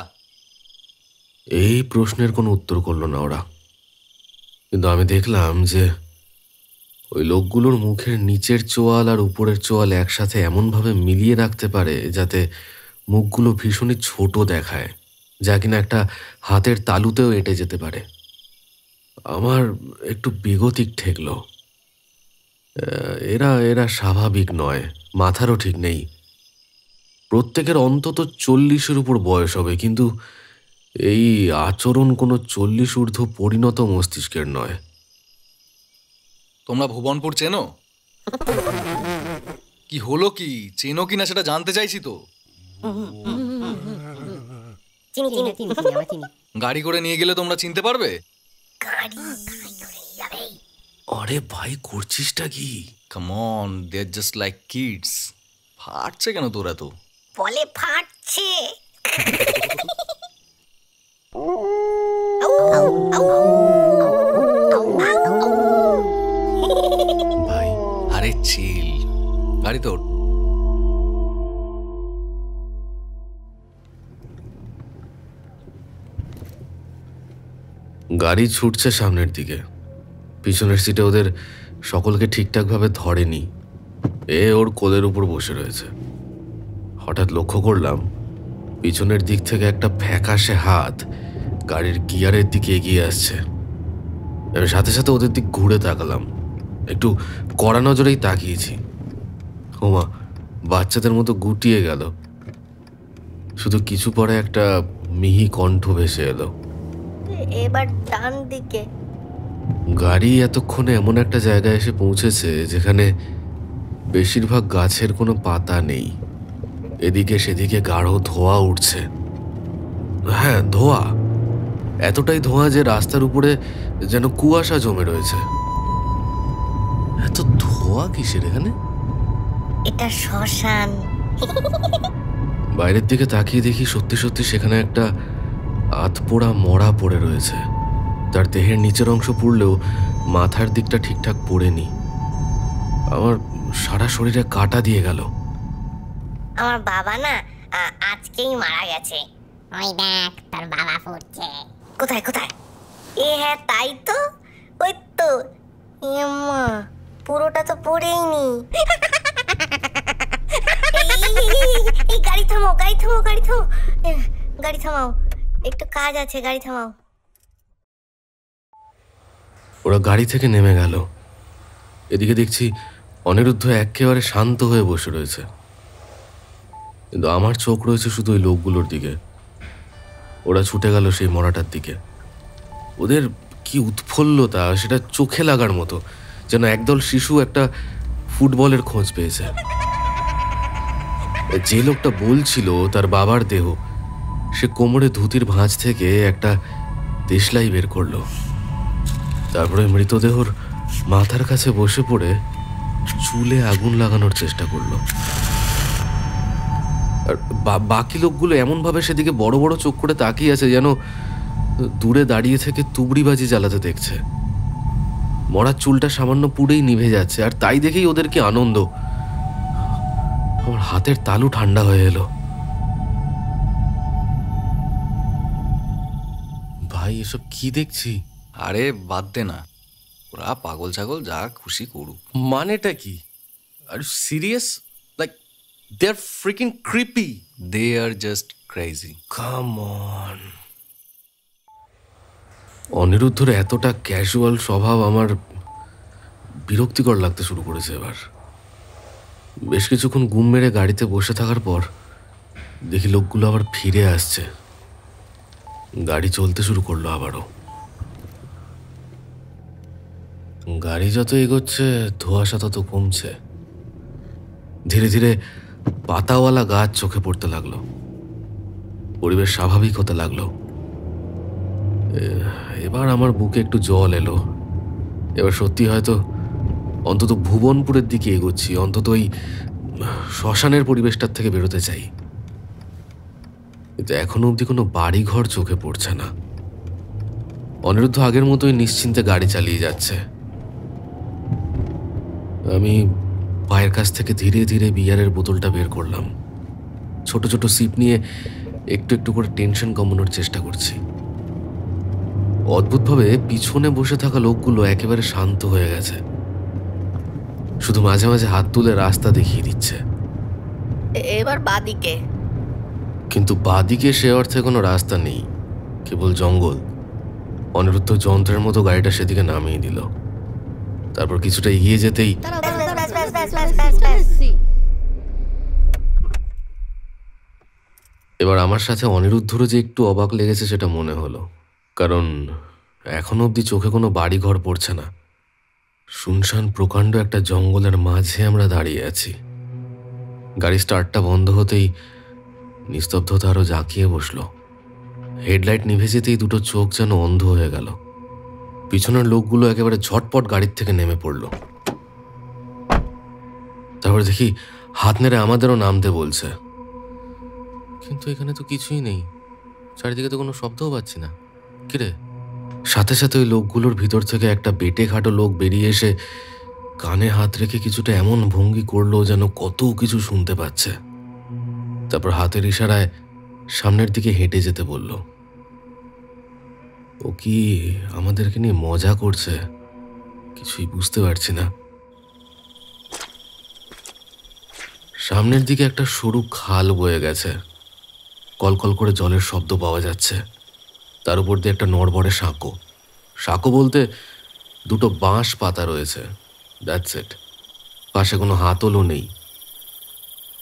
এই প্রশ্নের কোনো উত্তর করলো না ওরা। কিন্তু আমি দেখলাম যে ওই লোকগুলোর মুখের নিচের চোয়াল আর উপরের চোয়াল একসাথে এমনভাবে মিলিয়ে রাখতে পারে যাতে মুখগুলো ভীষণই ছোট দেখায়, যা কিনা একটা হাতের তালুতেও এঁটে যেতে পারে। আমার একটু বেগতিক ঠেকল। এরা স্বাভাবিক নয়, মাথারও ঠিক নেই। প্রত্যেকের অন্তত 40-এর উপর বয়স হবে, কিন্তু এই আচরণ কোনো 40 ঊর্ধ্ব পরিণত মস্তিষ্কের নয়। তোমরা ভুবনপুর চেনো? কি হলো কি, চেনো কিনা সেটা জানতে চাইছি তো। গাড়ি করে নিয়ে গেলে তোমরা চিনতে পারবে? আরে ভাই, করছিসটা কি? Come on, they are just like kids. ফাটছে কেন তোরা? তো বলে ফাটছে। ভাই আরে চিল, গাড়ি তো গাড়ি ছুটছে সামনের দিকে। পিছনের সিটে ওদের সকলকে ঠিকঠাকভাবে ধরেনি। ওর কোলের উপর বসে রয়েছে। হঠাৎ লক্ষ্য করলাম পিছনের দিক থেকে একটা ফ্যাকাশে হাত গাড়ির গিয়ারের দিকে এগিয়ে আসছে। আমি সাথে সাথে ওদের দিক ঘুরে তাকালাম। একটু কড়া নজরেই তাকিয়েছি। ওমা, বাচ্চাদের মতো গুটিয়ে গেল। শুধু কিছু পরে একটা মিহি কণ্ঠ ভেসে এলো, এবার ডান দিকে। গাড়ি এতক্ষণে এমন একটা জায়গায় এসে পৌঁছেছে যেখানে বেশিরভাগ গাছের কোনো পাতা নেই। এদিকে সেদিকে গাঢ় ধোঁয়া উঠছে। হ্যাঁ, ধোঁয়া, এতটাই ধোঁয়া যে রাস্তার উপরে যেন কুয়াশা জমে রয়েছে। এত ধোঁয়া কিসের এখানে? এটা শ্মশান। বাইরের দিকে তাকিয়ে দেখি সত্যি সত্যি সেখানে একটা আধপোড়া মরা পড়ে রয়েছে। তার দেহের নিচের অংশ পুড়লেও মাথার দিকটা ঠিকঠাক পড়েনি। আমার সারা শরীরে কাটা দিয়ে গেল। আমার বাবা না আজকেই মারা গেছে। ওই দেখ তোর বাবা পড়ছে। কোথায় কোথায়? হ্যাঁ তাই তো, ওই তো। মা, পুরোটা তো পড়েইনি। এই গাড়ি থামাও, গাড়ি থামাও, গাড়ি থামাও, গাড়ি থামাও, একটু কাজ আছে, গাড়ি থামাও। ওরা গাড়ি থেকে নেমে গেল। এদিকে দেখছি অনিরুদ্ধ একেবারে শান্ত হয়ে বসে রয়েছে, কিন্তু আমার চোখ রয়েছে শুধু ওই লোকগুলোর দিকে। ওরা ছুটে গেল সেই মরাটার দিকে। ওদের কি উৎফুল্লতা, সেটা চোখে লাগার মতো, যেন একদল শিশু একটা ফুটবলের খোঁজ পেয়েছে। যে লোকটা বলছিল তার বাবার দেহ, সে কোমরে ধুতির ভাঁজ থেকে একটা দেশলাই বের করলো। তারপরে মৃতদেহর মাথার কাছে বসে পড়ে চুলে আগুন লাগানোর চেষ্টা করলো। আর বাকি লোকগুলো এমনভাবে সেদিকে বড় বড় চোখ করে তাকিয়ে আছে যেন দূরে দাঁড়িয়ে থেকে তুবড়িবাজি জ্বালাতে দেখছে। মরার চুলটা সামান্য পুড়েই নিভে যাচ্ছে, আর তাই দেখেই ওদের কি আনন্দ। আমার হাতের তালু ঠান্ডা হয়ে এলো। ভাই, এসব কি দেখছি? আরে বাদ দে না, ওরা পাগল ছাগল যা খুশি করুক। মানেটা কি? আর serious? Like they are freaking creepy. They are just crazy. Come on. অনিরুদ্ধর এতটা ক্যাজুয়াল স্বভাব আমার বিরক্তিকর লাগতে শুরু করেছে এবার। বেশ কিছুক্ষণ গুম মেরে গাড়িতে বসে থাকার পর দেখি লোকগুলো আবার ফিরে আসছে। গাড়ি চলতে শুরু করলো আবারও। গাড়ি যত এগোচ্ছে ধোঁয়াশা তত কমছে। ধীরে ধীরে পাতাওয়ালা গাছ চোখে পড়তে লাগলো, পরিবেশ স্বাভাবিক হতে লাগলো। এবার আমার বুকে একটু জল এলো। এবার সত্যি হয়তো অন্তত ভুবনপুরের দিকে এগোচ্ছি, অন্তত ওই শ্মশানের পরিবেশটার থেকে বেরোতে চাই। কিন্তু এখনো অবধি কোনো বাড়ি ঘর চোখে পড়ছে না। অনিরুদ্ধ আগের মতোই নিশ্চিন্তে গাড়ি চালিয়ে যাচ্ছে। আমি পায়ের কাছ থেকে ধীরে ধীরে বিয়ারের বোতলটা বের করলাম। ছোট ছোট সিপ নিয়ে একটু একটু করে টেনশন কমানোর চেষ্টা করছি। অদ্ভুতভাবে পিছনে বসে থাকা লোকগুলো একেবারে শান্ত হয়ে গেছে, শুধু মাঝে মাঝে হাত তুলে রাস্তা দেখিয়ে দিচ্ছে। এবার বাদিকে। কিন্তু বাদিকে সে অর্থে কোনো রাস্তা নেই, কেবল জঙ্গল। অনিরুদ্ধ যন্ত্রের মতো গাড়িটা সেদিকে নামিয়ে দিল। তারপর কিছুটা এগিয়ে যেতেই এবার আমার সাথে অনিরুদ্ধরও যে একটু অবাক লেগেছে সেটা মনে হলো, কারণ এখনো অবধি চোখে কোনো বাড়ি ঘর পড়ছে না। শুনশান প্রকাণ্ড একটা জঙ্গলের মাঝে আমরা দাঁড়িয়ে আছি। গাড়ি স্টার্টটা বন্ধ হতেই নিস্তব্ধতা আরো জাঁকিয়ে বসলো। হেডলাইট নিভে যেতেই দুটো চোখ যেন অন্ধ হয়ে গেল। পিছনের লোকগুলো একেবারে ঝটপট গাড়ির থেকে নেমে পড়লো। তারপর দেখি হাত নেড়ে আমাদেরও নামতে বলছে, কিন্তু এখানে তো কিছুই নেই, চারিদিকে তো কোনো শব্দও পাচ্ছি না। কিরে? সাথে সাথে ওই লোকগুলোর ভিতর থেকে একটা বেটে খাটো লোক বেরিয়ে এসে কানে হাত রেখে কিছুটা এমন ভঙ্গি করলো যেন কত কিছু শুনতে পাচ্ছে। তারপর হাতের ইশারায় সামনের দিকে হেঁটে যেতে বলল। ও কি আমাদেরকে নিয়ে মজা করছে? কিছুই বুঝতে পারছি না। সামনের দিকে একটা সরু খাল বয়ে গেছে, কলকল করে জলের শব্দ পাওয়া যাচ্ছে। তার উপর দিয়ে একটা নড়বড়ে সাঁকো। সাঁকো বলতে দুটো বাঁশ পাতা রয়েছে, দ্যাটস ইট। পাশে কোনো হাতলও নেই।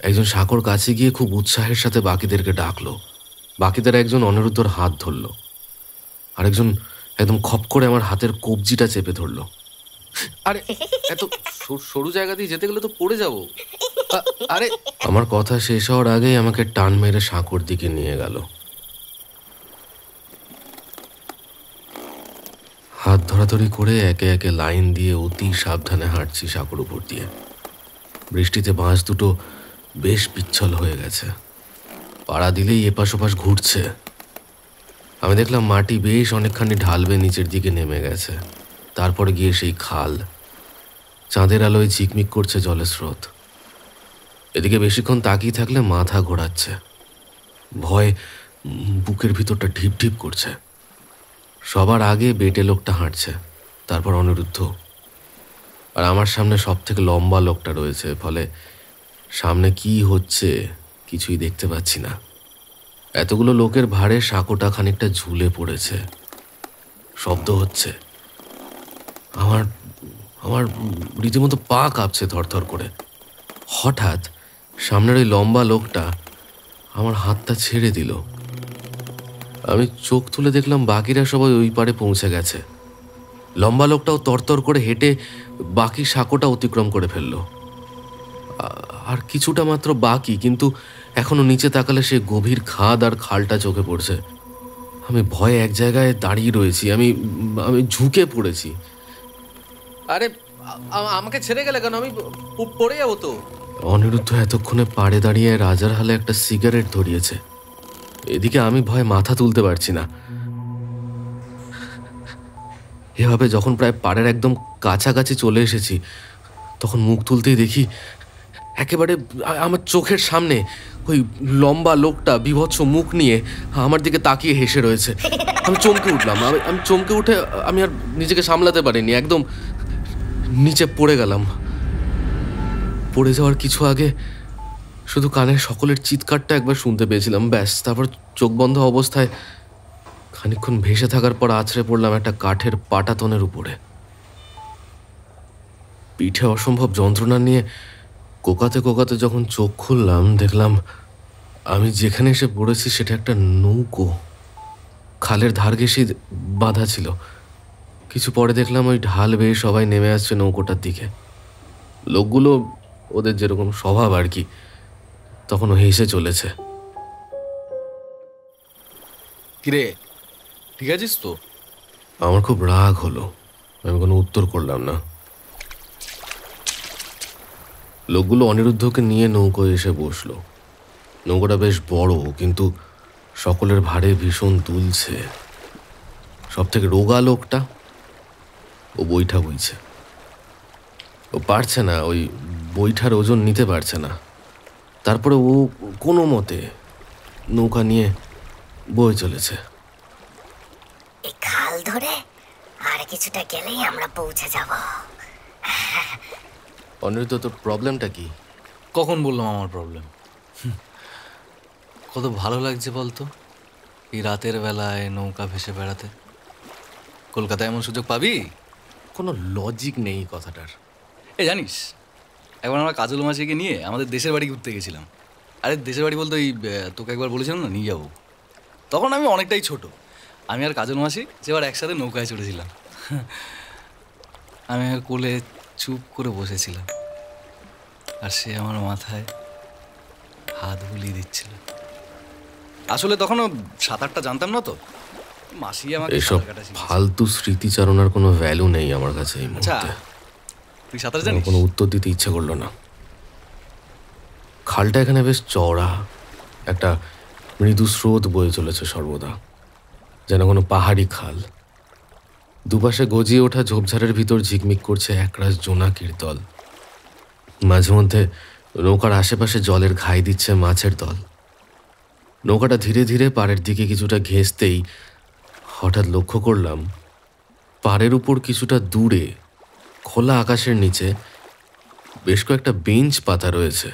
একজন সাঁকোর কাছে গিয়ে খুব উৎসাহের সাথে বাকিদেরকে ডাকলো। বাকিদের একজন অনিরুদ্ধর হাত ধরল, আরেকজন একদম খপ করে আমার হাতের কবজিটা চেপে ধরল। আরে এত সরু জায়গা দিয়ে যেতে গেলে তো পড়ে যাবো। আরে আমার কথা শেষ হওয়ার আগেই আমাকে টান মেরে সাঁকোর দিকে নিয়ে গেল। হাত ধরাধরি করে একে একে লাইন দিয়ে অতি সাবধানে হাঁটছি সাঁকোর উপর দিয়ে। বৃষ্টিতে বাঁশ দুটো বেশ পিচ্ছল হয়ে গেছে, পাড়া দিলেই এপাশ ওপাশ ঘুরছে। আমি দেখলাম মাটি বেশ অনেকখানি ঢালবে নিচের দিকে নেমে গেছে। তারপরে গিয়ে সেই খাল, চাঁদের আলোয় ঝিকমিক করছে জলের স্রোত। এদিকে বেশিক্ষণ তাকিয়ে থাকলে মাথা ঘোরাচ্ছে, ভয় বুকের ভিতরটা ঢিপ ঢিপ করছে। সবার আগে বেটে লোকটা হাঁটছে, তারপর অনিরুদ্ধ, আর আমার সামনে সব থেকে লম্বা লোকটা রয়েছে। ফলে সামনে কি হচ্ছে কিছুই দেখতে পাচ্ছি না। এতগুলো লোকের ভারে সাঁকোটা খানিকটা ঝুলে পড়েছে, শব্দ হচ্ছে। আমার আমার রীতিমতো পা কাঁপছে থরথর করে। হঠাৎ সামনের ওই লম্বা লোকটা আমার হাতটা ছেড়ে দিল। আমি চোখ তুলে দেখলাম বাকিরা সবাই ওই পারে পৌঁছে গেছে। লম্বা লোকটাও তরতর করে হেঁটে বাকি সাঁকোটা অতিক্রম করে ফেলল। আর কিছুটা মাত্র বাকি, কিন্তু এখনো নিচে তাকালে সে গভীর খাদ আর খালটা চোখে পড়ছে। আমি ভয়ে এক জায়গায় দাঁড়িয়ে রয়েছি। আমি ঝুঁকে পড়েছি। আরে আমাকে ছেড়ে গেলে কেন? আমি পড়ে যাবো তো। অনিরুদ্ধ এতক্ষণে পাড়ে দাঁড়িয়ে রাজার হালে একটা সিগারেট ধরিয়েছে। এদিকে আমি ভয়ে মাথা তুলতে পারছি না। এভাবে যখন প্রায় পাড়ের একদম কাছাকাছি চলে এসেছি, তখন মুখ তুলতেই দেখি একেবারে আমার চোখের সামনে ওই লম্বা লোকটা বীভৎস মুখ নিয়ে আমার দিকে তাকিয়ে হেসে রয়েছে। আমি চমকে উঠলাম। আমি চমকে উঠে আমি আর নিজেকে সামলাতে পারিনি, একদম নিচে পড়ে গেলাম। পড়ে যাওয়ার কিছু আগে শুধু কানের সকলের চিৎকারটা একবার শুনতে পেয়েছিলাম, ব্যাস। তারপর চোখ বন্ধ অবস্থায় খানিকক্ষণ ভেসে থাকার পর আছড়ে পড়লাম একটা কাঠের পাটাতনের উপরে। পিঠে অসম্ভব যন্ত্রণা নিয়ে কোকাতে কোকাতে যখন চোখ খুললাম, দেখলাম আমি যেখানে এসে পড়েছি সেটা একটা নৌকো, খালের ধার ঘেঁষে বাঁধা ছিল। কিছু পরে দেখলাম ওই ঢাল বেয়ে সবাই নেমে আসছে নৌকোটার দিকে। লোকগুলো ওদের যেরকম স্বভাব আর কি, তখন হেসে চলেছে। কিরে, ঠিক আছিস তো? আমার খুব রাগ হলো, আমি কোনো উত্তর করলাম না। লোকগুলো অনিরুদ্ধকে নিয়ে নৌকোয় এসে বসলো। নৌকোটা বেশ বড়, কিন্তু সকলের ভারে ভীষণ তুলছে। সব থেকে রোগা লোকটা, ও বৈঠা বইছে। ও পারছে না, ওই বৈঠার ওজন নিতে পারছে না। তারপরে ও কোনো মতে নৌকা নিয়ে বয়ে চলেছে। এই খাল ধরে আর কিছুটা গেলেই আমরা পৌঁছে যাব। অনিরুদ্ধ, তোর প্রবলেমটা কি? কখন বললাম আমার প্রবলেম? কত ভালো লাগছে বলতো এই রাতের বেলায় নৌকা ভেসে বেড়াতে। কলকাতায় এমন সুযোগ পাবি? কোনো লজিক নেই কথাটার। এই জানিস, একবার আমরা কাজল মাসিকে নিয়ে আমাদের দেশের বাড়ি ঘুরতে গেছিলাম। আরে দেশের বাড়ি বলতে ওই তোকে একবার বলেছিলাম না নিয়ে যাবো, তখন আমি অনেকটাই ছোট। আমি আর কাজল মাসি যেবার একসাথে নৌকায় চড়েছিলাম। আমি আর কোলে চুপ করে বসেছিলাম, আর সে আমার মাথায় হাত বুলিয়ে দিচ্ছিল। আসলে তখনও সাঁতারটা জানতাম না তো, মাসি আমাকে এসব ফালতু স্মৃতিচারণার কোনো ভ্যালু নেই আমার কাছে এই আচ্ছা, মুহূর্তে। তুই সাঁতার জানিস? কোনো উত্তর দিতে ইচ্ছে করলো না। খালটা এখানে বেশ চওড়া, একটা মৃদু স্রোত বয়ে চলেছে সর্বদা, যেন কোনো পাহাড়ি খাল। দুপাশে গজিয়ে ওঠা ঝোপঝাড়ের ভিতর ঝিকমিক করছে একরাশ জোনাকির দল। মাঝে মধ্যে নৌকার আশেপাশে জলের ঘাই দিচ্ছে মাছের দল। নৌকাটা ধীরে ধীরে পাড়ের দিকে কিছুটা ঘেঁষতেই হঠাৎ লক্ষ্য করলাম পাড়ের উপর কিছুটা দূরে খোলা আকাশের নিচে বেশ কয়েকটা বেঞ্চ পাতা রয়েছে।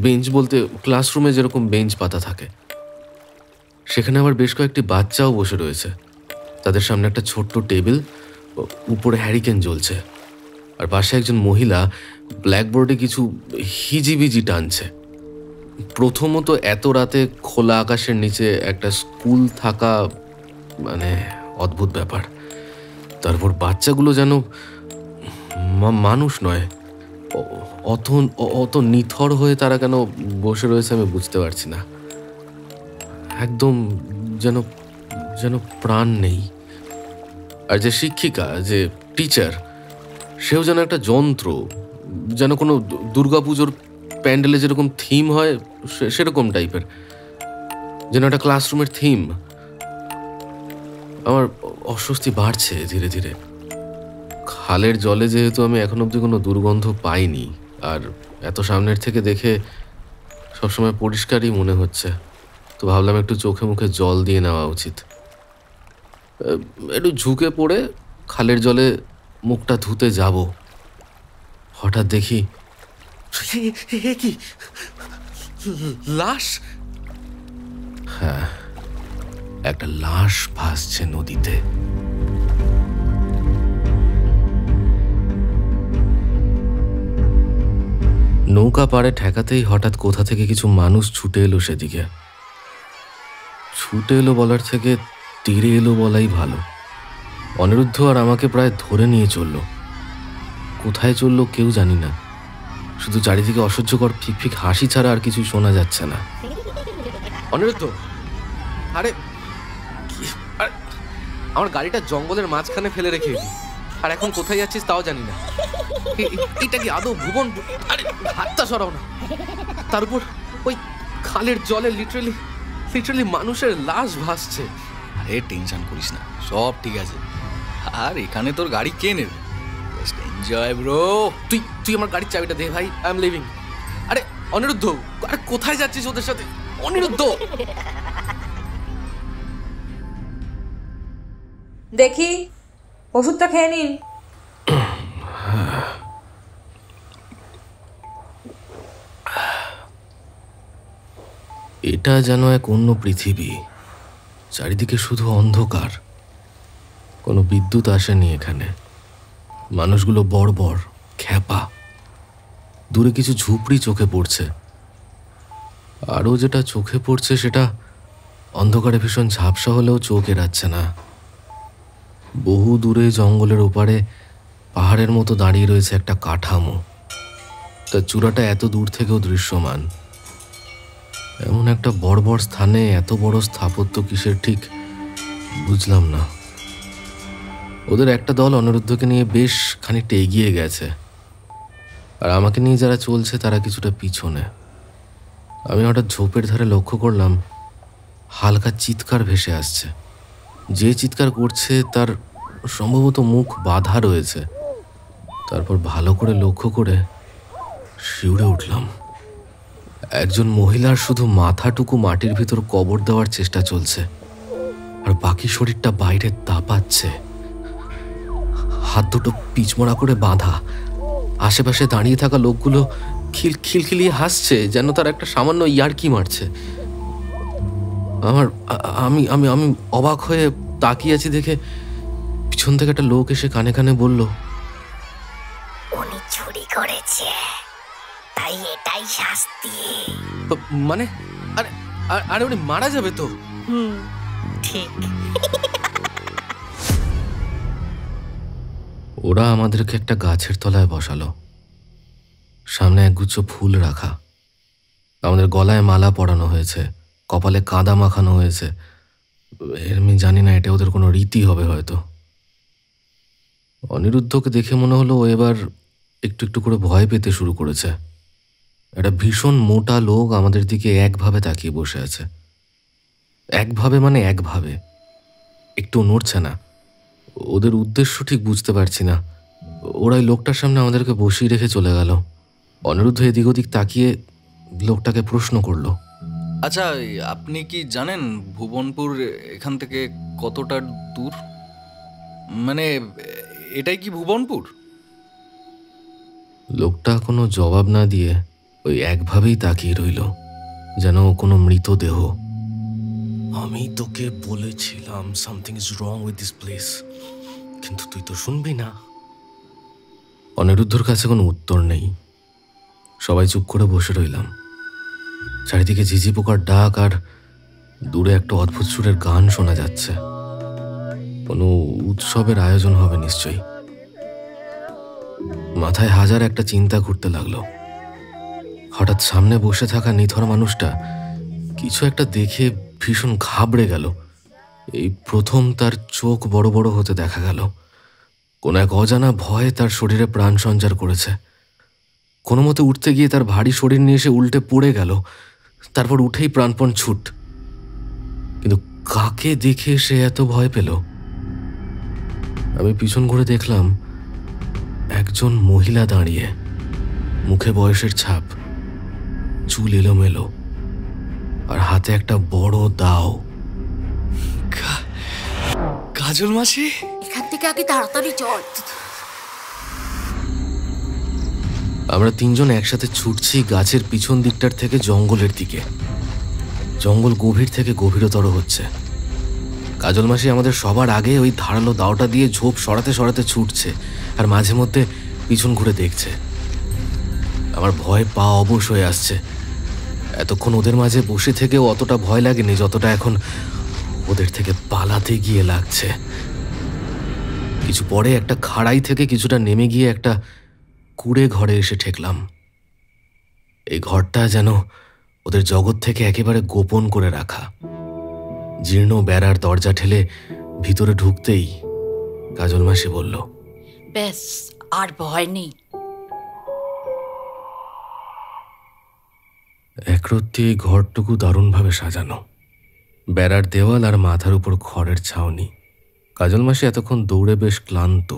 বেঞ্চ বলতে ক্লাসরুমে যেরকম বেঞ্চ পাতা থাকে, সেখানে আবার বেশ কয়েকটি বাচ্চাও বসে রয়েছে। তাদের সামনে একটা ছোট্ট টেবিল, উপরে হ্যারিকেন জ্বলছে, আর পাশে একজন মহিলা ব্ল্যাকবোর্ডে কিছু হিজিবিজি টানছে। প্রথমত এত রাতে খোলা আকাশের নিচে একটা স্কুল থাকা মানে অদ্ভুত ব্যাপার। তারপর বাচ্চাগুলো যেন মানুষ নয়, অত নিথর হয়ে তারা কেন বসে রয়েছে আমি বুঝতে পারছি না। একদম যেন যেন প্রাণ নেই। আর যে শিক্ষিকা, যে টিচার, সেও যেন একটা যন্ত্র, যেন কোনো দুর্গাপুজোর প্যান্ডেলে যেরকম থিম হয় সেরকম টাইপের, যেন একটা ক্লাসরুমের থিম। আমার অস্বস্তি বাড়ছে ধীরে ধীরে। খালের জলে যেহেতু আমি এখন অবধি কোনো দুর্গন্ধ পাইনি, আর এত সামনের থেকে দেখে সবসময় পরিষ্কারই মনে হচ্ছে, তো ভাবলাম একটু চোখে মুখে জল দিয়ে নেওয়া উচিত। একটু ঝুঁকে পড়ে খালের জলে মুখটা ধুতে যাব, হঠাৎ দেখি কি লাশ! হ্যাঁ, একটা লাশ ভাসছে নদীতে। নৌকা পাড়ে ঠেকাতেই হঠাৎ কোথা থেকে কিছু মানুষ ছুটে এলো সেদিকে। ছুটে এলো বলার থেকে তীরে এলো বলাই ভালো। অনিরুদ্ধ আর আমাকে প্রায় ধরে নিয়ে চলল। কোথায় চললো কেউ জানি না, শুধু চারিদিকে অসহ্যকর ফিকফিক হাসি ছাড়া আর কিছুই শোনা যাচ্ছে না। অনিরুদ্ধ, আরে আমার গাড়িটা জঙ্গলের মাঝখানে ফেলে রেখে এলি, আর এখন কোথায় যাচ্ছিস তাও জানি না। এটা কি আদৌ ভুবন? আরে হাতটা সরাও না। তার উপর ওই খালের জলে লিটারালি মানুষের লাশ ভাসছে। আরে টেনশন করিস না, সব ঠিক আছে। আর এখানে তোর গাড়ি কে নেবে? Just enjoy bro. তুই তুই আমার গাড়ির চাবিটা দে ভাই, আই এম লিভিং। আরে অনিরুদ্ধ, আরে কোথায় যাচ্ছিস ওদের সাথে? অনিরুদ্ধ, দেখি ওষুধটা খেয়ে নিন। এটা যেন এক অন্য পৃথিবী। চারিদিকে শুধু অন্ধকার, কোনো বিদ্যুৎ আসেনি এখানে। মানুষগুলো বড় বড় খ্যাপা, দূরে কিছু ঝুপড়ি চোখে পড়ছে। আরও যেটা চোখে পড়ছে সেটা অন্ধকারে ভীষণ ঝাপসা হলেও চোখ এড়াচ্ছে না। বহু দূরে জঙ্গলের ওপারে পাহাড়ের মতো দাঁড়িয়ে রয়েছে একটা কাঠামো, তার চূড়াটা এত দূর থেকেও দৃশ্যমান। এমন একটা বড় বড় স্থানে এত বড় স্থাপত্য কিসের ঠিক বুঝলাম না। ওদের একটা দল অনিরুদ্ধকে নিয়ে বেশ খানিকটা এগিয়ে গেছে, আর আমাকে নিয়ে যারা চলছে তারা কিছুটা পিছনে। আমি হঠাৎ ঝোপের ধারে লক্ষ্য করলাম হালকা চিৎকার ভেসে আসছে। যে চিৎকার করছে তার সম্ভবত মুখ বাঁধা রয়েছে। তারপর ভালো করে লক্ষ্য করে শিউরে উঠলাম। একজন মহিলার শুধু মাথাটুকু মাটির ভিতর কবর দেওয়ার চেষ্টা চলছে, আর বাকি শরীরটা বাইরে তাপাচ্ছে। হাত দুটো পিচমোড়া করে বাঁধা। আশেপাশে দাঁড়িয়ে থাকা লোকগুলো খিলখিলিয়ে হাসছে, যেন তার একটা সামান্য ইয়ার্কি মারছে। আমি আমি আমি অবাক হয়ে তাকিয়ে আছি দেখে পিছন থেকে একটা লোক এসে কানে কানে বলল, উনি চুরি করেছে, তাই এটাই শাস্তি। মানে আরে আরে উনি মারা যাবে তো? ঠিক। ওরা আমাদেরকে একটা গাছের তলায় বসালো। সামনে একগুচ্ছ ফুল রাখা, আমাদের গলায় মালা পরানো হয়েছে, কপালে কাদা মাখানো হয়েছে। আমি জানি না এটা ওদের কোনো রীতি হবে হয়তো। অনিরুদ্ধকে দেখে মনে হলো ও এবার একটু একটু করে ভয় পেতে শুরু করেছে। একটা ভীষণ মোটা লোক আমাদের দিকে একভাবে তাকিয়ে বসে আছে। একভাবে মানে একভাবে, একটু নড়ছে না। ওদের উদ্দেশ্য ঠিক বুঝতে পারছি না। ওরাই লোকটার সামনে আমাদেরকে বসিয়ে রেখে চলে গেল। অনিরুদ্ধ এদিক ওদিক তাকিয়ে লোকটাকে প্রশ্ন করলো, আচ্ছা আপনি কি জানেন ভুবনপুর এখান থেকে কতটা দূর? মানে এটাই কি ভুবনপুর? লোকটা কোনো জবাব না দিয়ে ওই একভাবেই তাকিয়ে রইল, যেন কোনো মৃতদেহ। আমি তোকে বলেছিলাম something is wrong with this place, কিন্তু তুই তো শুনবি না। অনিরুদ্ধর কাছে কোনো উত্তর নেই। সবাই চুপ করে বসে রইলাম। চারিদিকে ঝিঝি পোকার ডাক, আর দূরে একটা অদ্ভুত সুরের গান শোনা যাচ্ছে। কোনো উৎসবের আয়োজন হবে নিশ্চয়ই। মাথায় হাজার একটা চিন্তা ঘুরতে লাগলো। হঠাৎ সামনে বসে থাকা নিথর মানুষটা কিছু একটা দেখে ভীষণ ঘাবড়ে গেল। এই প্রথম তার চোখ বড় বড় হতে দেখা গেল। কোন এক অজানা ভয়ে তার শরীরে প্রাণ সঞ্চার করেছে। কোনো মতে উঠতে গিয়ে তার ভারী শরীর নিয়ে এসে উল্টে পড়ে গেল। তারপর উঠেই প্রাণপণ ছুট। কিন্তু কাকে দেখে সে এত ভয় পেল? আমি পিছন ঘুরে দেখলাম একজন মহিলা দাঁড়িয়ে, মুখে বয়সের ছাপ, চুল এলোমেলো, আর হাতে একটা বড় দাও। কাজল মাসি, এখান থেকে আগে তাড়াতাড়ি চল। আমরা তিনজন একসাথে ছুটছি গাছের পিছন দিকটার থেকে জঙ্গলের দিকে। জঙ্গল গভীর থেকে গভীরতর হচ্ছে। কাজল মাসি আমাদের সবার আগে ওই ধারালো দাওটা দিয়ে ঝোপ সরাতে সরাতে ছুটছে, আর মাঝে মধ্যে পিছন ঘুরে দেখছে। আমার ভয় পা অবশ হয়ে আসছে। এতক্ষণ ওদের মাঝে বসে থেকেও অতটা ভয় লাগেনি যতটা এখন ওদের থেকে পালাতে গিয়ে লাগছে। কিছু পরে একটা খাড়াই থেকে কিছুটা নেমে গিয়ে একটা কুড়ে ঘরে এসে ঠেকলাম। এই ঘরটা যেন ওদের জগৎ থেকে একেবারে গোপন করে রাখা। জীর্ণ বেড়ার দরজা ঠেলে ভিতরে ঢুকতেই কাজল মাসি বলল, ব্যাস আর ভয় নেই। একরত্তি এই ঘরটুকু দারুণভাবে সাজানো। বেড়ার দেওয়াল আর মাথার উপর খড়ের ছাউনি। কাজল মাসি এতক্ষণ দৌড়ে বেশ ক্লান্ত।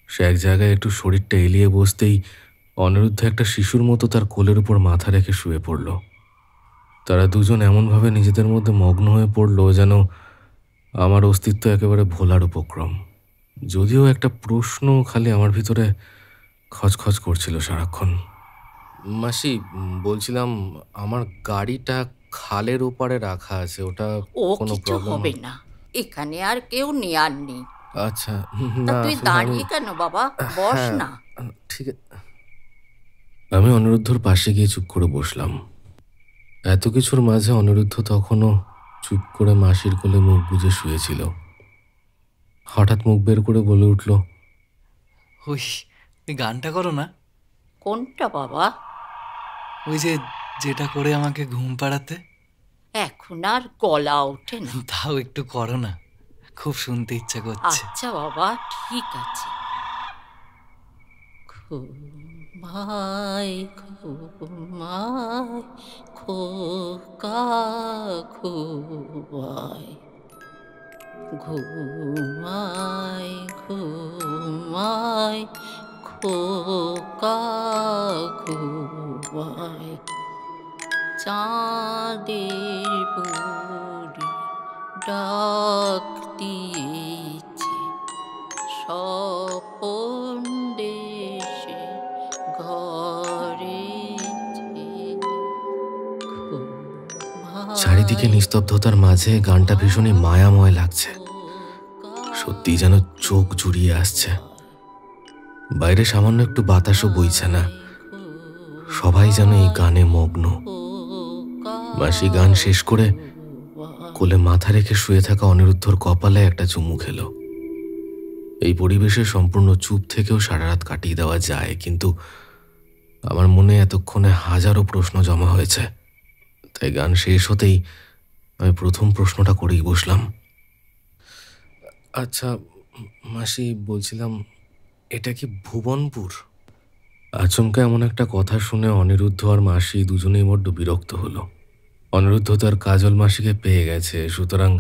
সে এক জায়গায় একটু শরীরটা এলিয়ে বসতেই অনিরুদ্ধ একটা শিশুর মতো তার কোলের উপর মাথা রেখে শুয়ে পড়ল। তারা দুজন এমনভাবে নিজেদের মধ্যে মগ্ন হয়ে পড়ল যেন আমার অস্তিত্ব একেবারে ভোলার উপক্রম। যদিও একটা প্রশ্ন খালি আমার ভিতরে খচখচ করছিল সারাক্ষণ। মাসি, বলছিলাম আমার গাড়িটা খালের ওপারে রাখা আছে, ওটা ও কোনো কিছু প্রবলেম হবে না, এখানে আর কেউ নেয়ার নেই। আচ্ছা, তা না তুই আসলে দাঁড়িয়ে কেন বাবা, বস হ্যাঁ, না। ঠিক আছে। আমি অনিরুদ্ধর পাশে গিয়ে চুপ করে বসলাম। এত কিছুর মাঝে অনিরুদ্ধ তখনও চুপ করে মাসির কোলে মুখ বুজে শুয়েছিল। হঠাৎ মুখ বের করে বলে উঠল, ওই গানটা করো না, কোনটা বাবা? ওই যে যেটা করে আমাকে ঘুম পাড়াতে। এখন আর গলা ওঠে না। তাও একটু করো না, খুব শুনতে ইচ্ছা করছে। আচ্ছা বাবা, ঠিক আছে। ঘুমাই ঘুমাই খোকা ঘুমাই, ঘুমাই ঘুমাই খোকা ঘুমাই, চাঁদের বুড়ি ডাক দিয়েছে, স্বপন দেশে ঘরে চারিদিকে নিস্তব্ধতার মাঝে গানটা ভীষণই মায়াময় লাগছে। সত্যি যেন চোখ জুড়িয়ে আসছে। বাইরে সামান্য একটু বাতাসও বইছে না। সবাই যেন এই গানে মগ্ন। মাসি গান শেষ করে কোলে মাথা রেখে শুয়ে থাকা অনিরুদ্ধর কপালে একটা চুমু খেলো। এই পরিবেশে সম্পূর্ণ চুপ থেকেও সারা রাত কাটিয়ে দেওয়া যায়, কিন্তু আমার মনে এতক্ষণে হাজারো প্রশ্ন জমা হয়েছে। তাই গান শেষ হতেই আমি প্রথম প্রশ্নটা করেই বসলাম। আচ্ছা মাসি, বলছিলাম এটা কি ভুবনপুর? আচমকা এমন একটা কথা শুনে অনিরুদ্ধ আর মাসি দুজনেই বড্ড বিরক্ত হলো। অনিরুদ্ধ তার কাজল মাসিকে পেয়ে গেছে, সুতরাং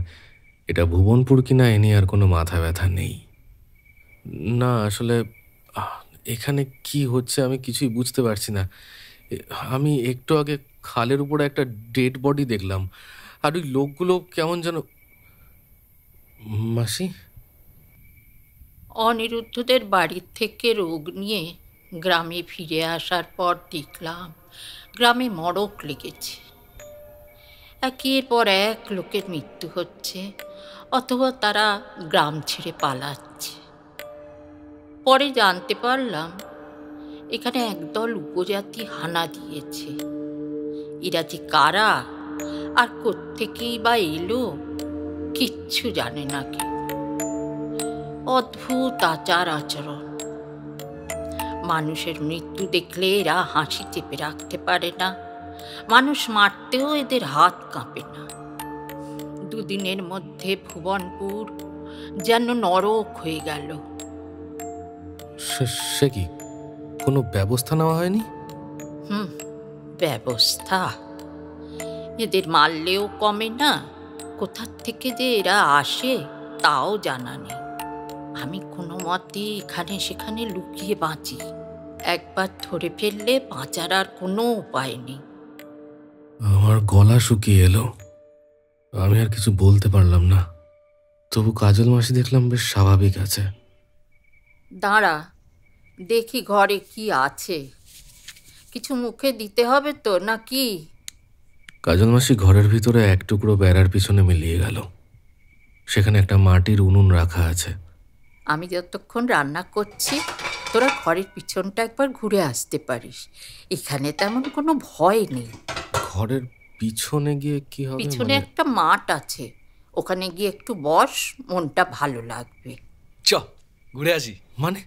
এটা ভুবনপুর কিনা এ নিয়ে আর কোনো মাথা ব্যথা নেই। না আসলে এখানে কি হচ্ছে আমি কিছুই বুঝতে পারছি না। আমি একটু আগে খালের উপরে একটা ডেড বডি দেখলাম, আর ওই লোকগুলো কেমন যেন। মাসি, অনিরুদ্ধদের বাড়ির থেকে রোগ নিয়ে গ্রামে ফিরে আসার পর দেখলাম গ্রামে মড়ক লেগেছে। একের পর এক লোকের মৃত্যু হচ্ছে, অথবা তারা গ্রাম ছেড়ে পালাচ্ছে। পরে জানতে পারলাম এখানে একদল উপজাতি হানা দিয়েছে। এরা যে কারা আর কোত্থেকেই বা এলো কিচ্ছু জানে না কেউ। অদ্ভুত আচার আচরণ। মানুষের মৃত্যু দেখলে এরা হাসি চেপে রাখতে পারে না, মানুষ মারতেও এদের হাত কাঁপে না। দুদিনের মধ্যে ভুবনপুর যেন নরক হয়ে গেল। সে কি, কোনো ব্যবস্থা নেওয়া হয়নি? ব্যবস্থা? এদের মারলেও কমে না, কোথার থেকে যে এরা আসে তাও জানা নেই। আমি কোনো মতে এখানে সেখানে লুকিয়ে বাঁচি। একবার ধরে ফেললে বাঁচার আর কোনো উপায় নেই। আমার গলা শুকিয়ে এলো। আমি আর কিছু বলতে পারলাম না। তবু কাজল মাসি দেখলাম বেশ স্বাভাবিক আছে। দাঁড়া, দেখি ঘরে কি আছে, কিছু মুখে দিতে হবে তো নাকি? কাজল মাসি ঘরের ভিতরে এক টুকরো বেড়ার পিছনে মিলিয়ে গেল। সেখানে একটা মাটির উনুন রাখা আছে। আমি যতক্ষণ রান্না করছি তোরা ঘরের পিছনটা একবার ঘুরে আসতে পারিস, এখানে তেমন কোনো ভয় নেই। ঘরের পিছনে গিয়ে কি হবে? পিছনে একটা মাঠ আছে, ওখানে গিয়ে একটু বস, মনটা ভালো লাগবে। চ ঘুরে আসি। মানে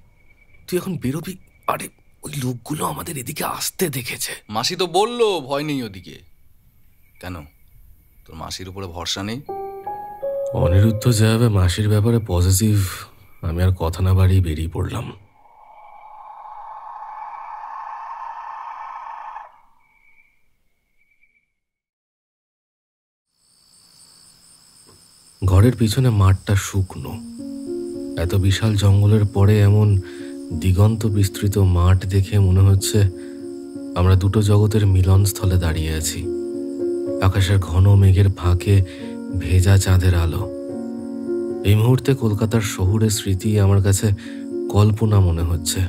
তুই এখন বেরোবি? আরে ওই লোকগুলো আমাদের এদিকে আসতে দেখেছে। মাসি তো বললো ভয় নেই ওদিকে। কেন, তোর মাসির উপরে ভরসা নেই? অনিরুদ্ধ যেভাবে মাসির ব্যাপারে পজিটিভ, আমি আর কথা না বাড়িয়ে বেরিয়ে পড়লাম। ঘরের পিছনে মাঠটা শুকনো। এত বিশাল জঙ্গলের পরে এমন দিগন্ত বিস্তৃত মাঠ দেখে মনে হচ্ছে আমরা দুটো জগতের মিলনস্থলে দাঁড়িয়ে আছি। আকাশের ঘন মেঘের ফাঁকে ভেজা চাঁদের আলো। এই মুহূর্তে কলকাতার শহুরের স্মৃতি আমার কাছে কল্পনা মনে হচ্ছে।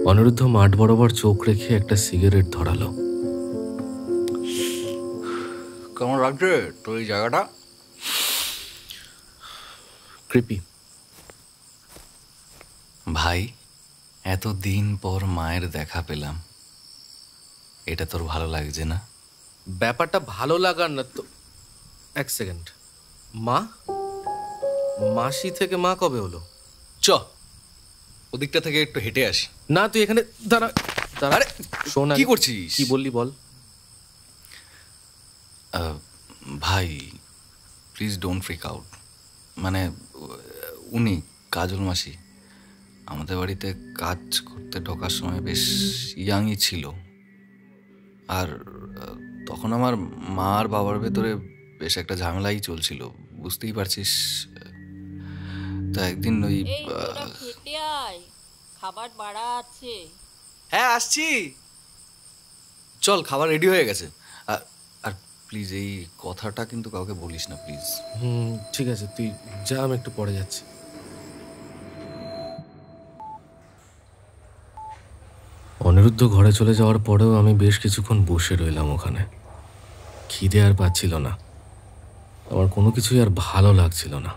অনিরুদ্ধ মাঠ বরাবর চোখ রেখে একটা সিগারেট ধরালো। কেমন লাগছে তোর এই জায়গাটা? কৃপি। ভাই, এতদিন পর মায়ের দেখা পেলাম, এটা তোর ভালো লাগছে না? ব্যাপারটা ভালো লাগার না তো। এক সেকেন্ড, মা? মাসি থেকে মা কবে হলো? চ ওদিকটা থেকে একটু হেঁটে আসি। না তুই এখানে দাঁড়া দাঁড়া। আরে শোন, কি করছিস? কি বললি বল। ভাই প্লিজ ডোন্ট ফ্রিক আউট। মানে উনি কাজল মাসি আমাদের বাড়িতে কাজ করতে ঢোকার সময় বেশ ইয়াংই ছিল। আর তখন আমার মা আর বাবার ভেতরে বেশ একটা ঝামেলাই চলছিল, বুঝতেই পারছিস। তা একদিন ওই খাবার বাড়া আছে। হ্যাঁ আসছি, চল খাবার রেডি হয়ে গেছে। আর প্লিজ এই কথাটা কিন্তু কাউকে বলিস না প্লিজ। ঠিক আছে, তুই যা, আমি একটু পরে যাচ্ছি। অনিরুদ্ধ ঘরে চলে যাওয়ার পরেও আমি বেশ কিছুক্ষণ বসে রইলাম ওখানে। খিদে আর পাচ্ছিল না, আমার কোনো কিছুই আর ভালো লাগছিল না।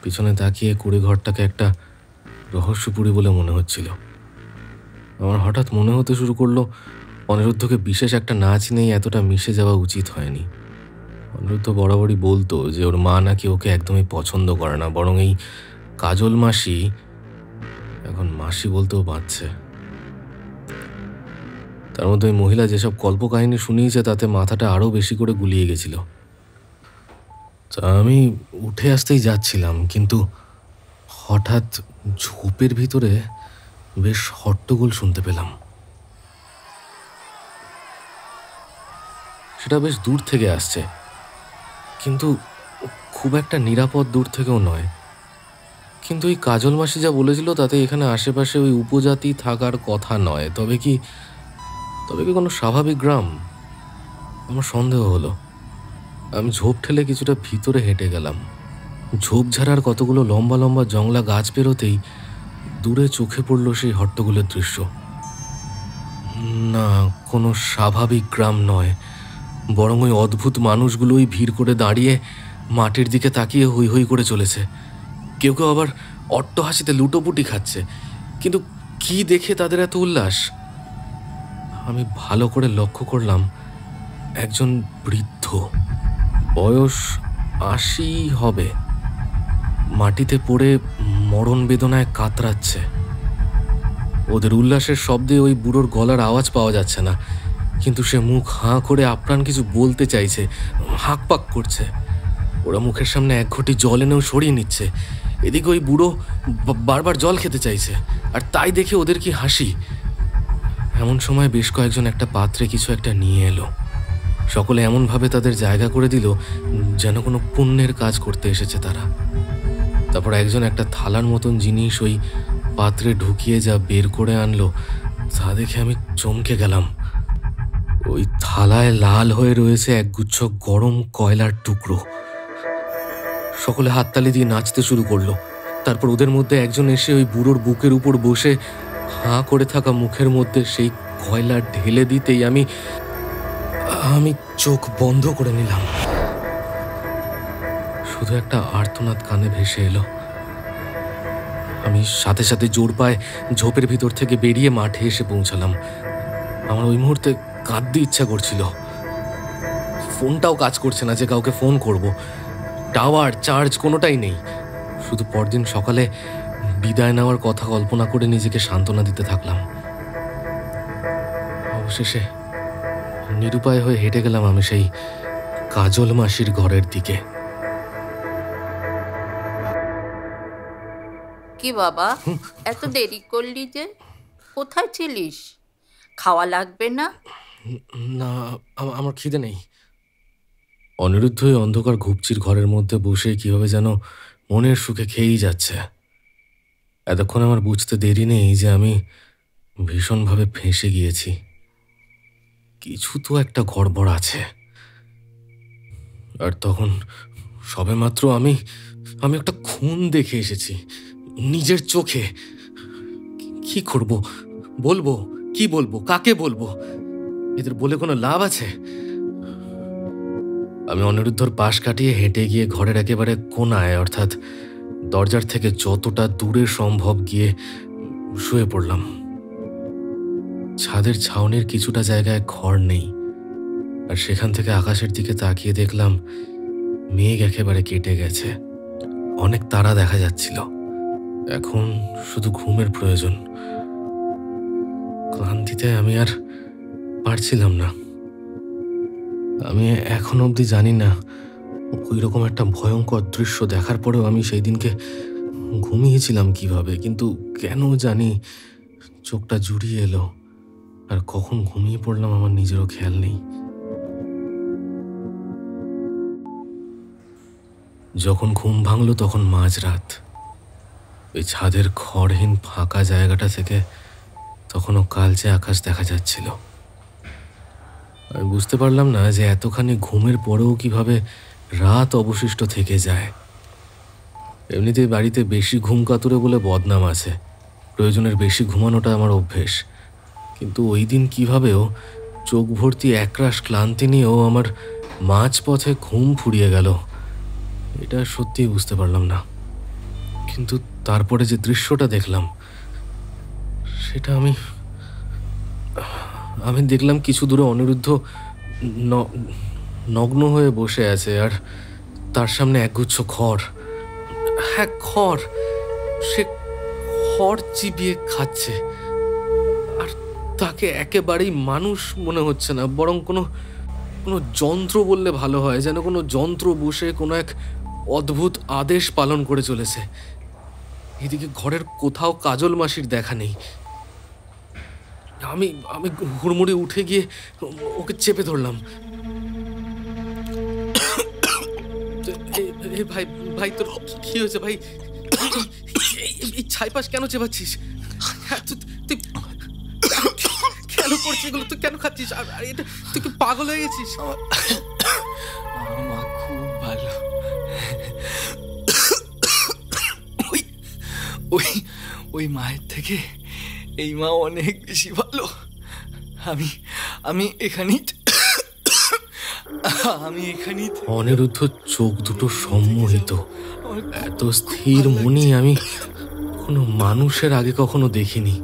পিছনে তাকিয়ে কুড়িঘরটাকে একটা রহস্যপুরী বলে মনে হচ্ছিল। আমার হঠাৎ মনে হতে শুরু করলো অনিরুদ্ধকে বিশেষ একটা নাচ নেই এতটা মিশে যাওয়া উচিত হয়নি। অনিরুদ্ধ বরাবরই বলতো যে ওর মা নাকি ওকে একদমই পছন্দ করে না, বরং এই কাজল মাসি এখন মাসি বলতেও বাঁচছে। তার মধ্যে ওই মহিলা যেসব কল্পকাহিনী শুনিয়েছে তাতে মাথাটা আরও বেশি করে গুলিয়ে গেছিল। তা আমি উঠে আসতেই যাচ্ছিলাম, কিন্তু হঠাৎ ঝোপের ভিতরে বেশ হট্টগোল শুনতে পেলাম। সেটা বেশ দূর থেকে আসছে, কিন্তু খুব একটা নিরাপদ দূর থেকেও নয়। কিন্তু ওই কাজল মাসি যা বলেছিল তাতে এখানে আশেপাশে ওই উপজাতি থাকার কথা নয়। তবে কি কোনো স্বাভাবিক গ্রাম? আমার সন্দেহ হলো। আমি ঝোপ ঠেলে কিছুটা ভিতরে হেঁটে গেলাম। ঝোপঝাড়ার কতগুলো লম্বা লম্বা জংলা গাছ পেরোতেই দূরে চোখে পড়ল সেই হট্টগোলের দৃশ্য। না, কোনো স্বাভাবিক গ্রাম নয়, বরং ওই অদ্ভুত মানুষগুলোই ভিড় করে দাঁড়িয়ে মাটির দিকে তাকিয়ে হৈ হৈ করে চলেছে। কেউ কেউ আবার অট্টহাসিতে লুটোপুটি খাচ্ছে। কিন্তু কি দেখে তাদের এত উল্লাস? আমি ভালো করে লক্ষ্য করলাম একজন বৃদ্ধ, বয়স 80 হবে, মাটিতে পড়ে মরণ বেদনায় কাতরাচ্ছে। ওদের উল্লাসের শব্দে ওই বুড়োর গলার আওয়াজ পাওয়া যাচ্ছে না, কিন্তু সে মুখ হাঁ করে আপ্রাণ কিছু বলতে চাইছে, হাঁকপাক করছে। ওরা মুখের সামনে এক ঘটি জল এনেও সরিয়ে নিচ্ছে। এদিকে ওই বুড়ো বারবার জল খেতে চাইছে, আর তাই দেখে ওদের কি হাসি। এমন সময় বেশ কয়েকজন একটা পাত্রে কিছু একটা নিয়ে এলো। সকলে এমনভাবে তাদের জায়গা করে দিল যেন কোনো পুণ্যের কাজ করতে এসেছে তারা। তারপর একজন একটা থালার মতন জিনিস ওই পাত্রে ঢুকিয়ে যা বের করে আনলো তা দেখে আমি চমকে গেলাম। ওই থালায় লাল হয়ে রয়েছে একগুচ্ছ গরম কয়লার টুকরো। সকলে হাততালি দিয়ে নাচতে শুরু করলো। তারপর ওদের মধ্যে একজন এসে ওই বুড়োর বুকের উপর বসে হাঁ করে থাকা মুখের মধ্যে সেই কয়লা ঢেলে দিতেই আমি চোখ বন্ধ করে নিলাম। শুধু একটা আর্তনাদ কানে ভেসে এলো। আমি সাথে সাথে জোর পায়ে ঝোপের ভিতর থেকে বেরিয়ে মাঠে এসে পৌঁছালাম। আমার ওই মুহূর্তে কাঁদতে ইচ্ছা করছিল। ফোনটাও কাজ করছে না যে কাউকে ফোন করব। টাওয়ার, চার্জ কোনোটাই নেই। শুধু পরদিন সকালে বিদায় নেওয়ার কথা কল্পনা করে নিজেকে সান্ত্বনা দিতে থাকলাম। অবশেষে নিরুপায় হয়ে হেঁটে গেলাম আমি সেই কাজল মাসির ঘরের দিকে। কি বাবা, এত দেরি করলি যে? কোথায় ছিলিস? খাওয়া লাগবে না? না, আমার খিদে নেই। অনিরুদ্ধ এই অন্ধকার ঘুপচির ঘরের মধ্যে বসে কিভাবে যেন মনের সুখে খেয়েই যাচ্ছে। এতক্ষণ আমার বুঝতে দেরি নেই যে আমি ভীষণভাবে ফেঁসে গিয়েছি। কিছু তো একটা গড়বড় আছে। আর তখন সবেমাত্র আমি একটা খুন দেখে এসেছি নিজের চোখে। কি করব? বলবো কি? বলবো কাকে? বলবো এদের বলে কোনো লাভ আছে? আমি অনিরুদ্ধর পাশ কাটিয়ে হেঁটে গিয়ে ঘরের একেবারে কোনায়, অর্থাৎ দরজার থেকে যতটা দূরে সম্ভব গিয়ে শুয়ে পড়লাম। ছাদের ছাউনির কিছুটা জায়গায় ঘর নেই, আর সেখান থেকে আকাশের দিকে তাকিয়ে দেখলাম মেঘ একেবারে কেটে গেছে। অনেক তারা দেখা যাচ্ছিল। এখন শুধু ঘুমের প্রয়োজন। ক্লান্তিতে আমি আর পারছিলাম না। আমি এখন অবধি জানি না ওই রকম একটা ভয়ঙ্কর দৃশ্য দেখার পরেও আমি সেই দিনকে ঘুমিয়েছিলাম কিভাবে, কিন্তু কেন জানি চোখটা জুড়িয়ে এলো, আর কখন ঘুমিয়ে পড়লাম আমার নিজেরও খেয়াল নেই। যখন ঘুম ভাঙল তখন মাঝরাত। ওই ছাদের খড়হীন ফাঁকা জায়গাটা থেকে তখনও কালচে আকাশ দেখা যাচ্ছিল। আমি বুঝতে পারলাম না যে এতখানি ঘুমের পরেও কিভাবে রাত অবশিষ্ট থেকে যায়। এমনিতেই বাড়িতে বেশি ঘুম কাতুরে বলে বদনাম আছে। প্রয়োজনের বেশি ঘুমানোটা আমার অভ্যেস, কিন্তু ওই দিন কীভাবেও চোখ ভর্তি একরাশ ক্লান্তি নিয়েও আমার মাঝপথে ঘুম ফুরিয়ে গেল, এটা সত্যিই বুঝতে পারলাম না। কিন্তু তারপরে যে দৃশ্যটা দেখলাম সেটা আমি দেখলাম কিছু দূরে অনিরুদ্ধ নগ্ন হয়ে বসে আছে, আর তার সামনে একগুচ্ছ খড়। হ্যাঁ, খড়। সে খড় চিবিয়ে খাচ্ছে, আর তাকে একেবারেই মানুষ মনে হচ্ছে না, বরং কোনো যন্ত্র বললে ভালো হয়। যেন কোনো যন্ত্র বসে কোনো এক অদ্ভুত আদেশ পালন করে চলেছে। এদিকে ঘরের কোথাও কাজল মাসির দেখা নেই। আমি হুড়মুড়ে উঠে গিয়ে ওকে চেপে ধরলাম। ভাই ভাই, তোর কি হয়েছে ভাই? এই ছাইপাশ কেন চেপাচ্ছিস? তুই কেন করছিস এগুলো? তুই কেন খাচ্ছিস? আর এটা তুই কি পাগল হয়ে গেছিস? আমার মা খুব ভালো। ওই মায়ের থেকে এই মা অনেক বেশি ভালো। আমি এখানেই। অনিরুদ্ধ চোখ দুটো সম্মোহিত। এত স্থির মনি আমি কোনো মানুষের আগে কখনো দেখিনি।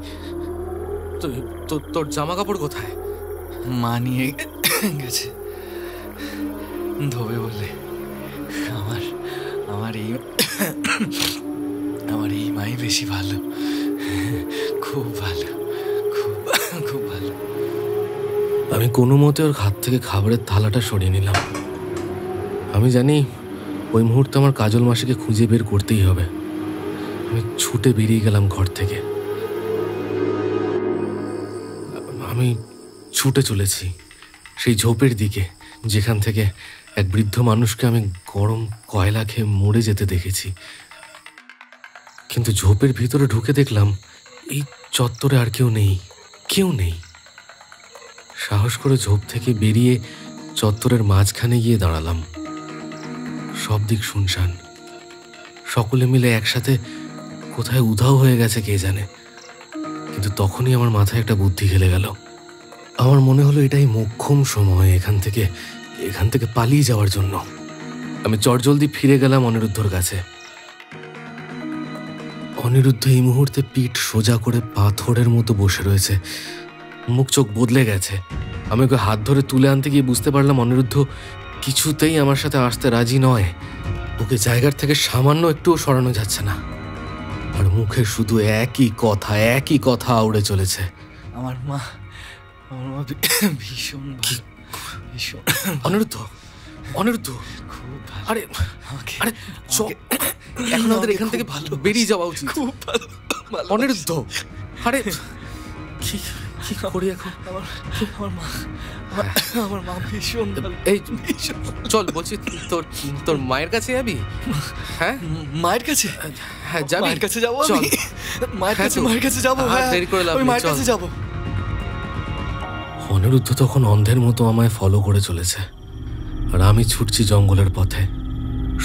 তোর জামা কাপড় কোথায়? মা নিয়ে গেছে ধোবে বলে। আমার এই মাই বেশি ভালো, খুব ভালো, খুব ভালো। আমি কোনো মতে ওর হাত থেকে খাবারের থালাটা সরিয়ে নিলাম। আমি জানি ওই মুহূর্তে আমার কাজল মাসিকে খুঁজে বের করতেই হবে। আমি ছুটে বেরিয়ে গেলাম ঘর থেকে। আমি ছুটে চলেছি সেই ঝোপের দিকে, যেখান থেকে এক বৃদ্ধ মানুষকে আমি গরম কয়লা খেয়ে মরে যেতে দেখেছি। কিন্তু ঝোপের ভিতরে ঢুকে দেখলাম এই চত্বরে আর কেউ নেই। সাহস করে ঝোপ থেকে বেরিয়ে চত্বরের মাঝখানে গিয়ে দাঁড়ালাম। সব দিক শুনশান। সকলে মিলে একসাথে কোথায় উধাও হয়ে গেছে কে জানে। কিন্তু তখনই আমার মাথায় একটা বুদ্ধি খেলে গেল। আমার মনে হলো এটাই মোক্ষম সময় এখান থেকে পালিয়ে যাওয়ার জন্য। আমি চটজলদি ফিরে গেলাম অনিরুদ্ধর কাছে। অনিরুদ্ধ এই মুহূর্তে পিঠ সোজা করে পাথরের মতো বসে রয়েছে। মুখ চোখ বদলে গেছে। আমি ওকে হাত ধরে তুলে আনতে গিয়ে বুঝতে পারলাম অনিরুদ্ধ কিছুতেই আমার সাথে আসতে রাজি নয়। ওকে জায়গার থেকে সামান্য একটুও সরানো যাচ্ছে না, আর মুখে শুধু একই কথা আউড়ে চলেছে। আমার মা ভীষণ অনিরুদ্ধ খুব ভালো। আরে এখন আমাদের এখান থেকে ভালো বেরিয়ে যাওয়া উচিত। খুব ভালো অনিরুদ্ধ, আরে কি করি এখন? আমার মা ভীষণ এই চল বলছি, তোর মায়ের কাছে যাবি? হ্যাঁ মায়ের কাছে? হ্যাঁ যাবি? মায়ের কাছে যাবো চল। মায়ের কাছে যাবো। দেরি করে লাভ নেই, মায়ের চল। কাছে যাবো। অনিরুদ্ধ তখন অন্ধের মতো আমায় ফলো করে চলেছে, আর আমি ছুটছি জঙ্গলের পথে।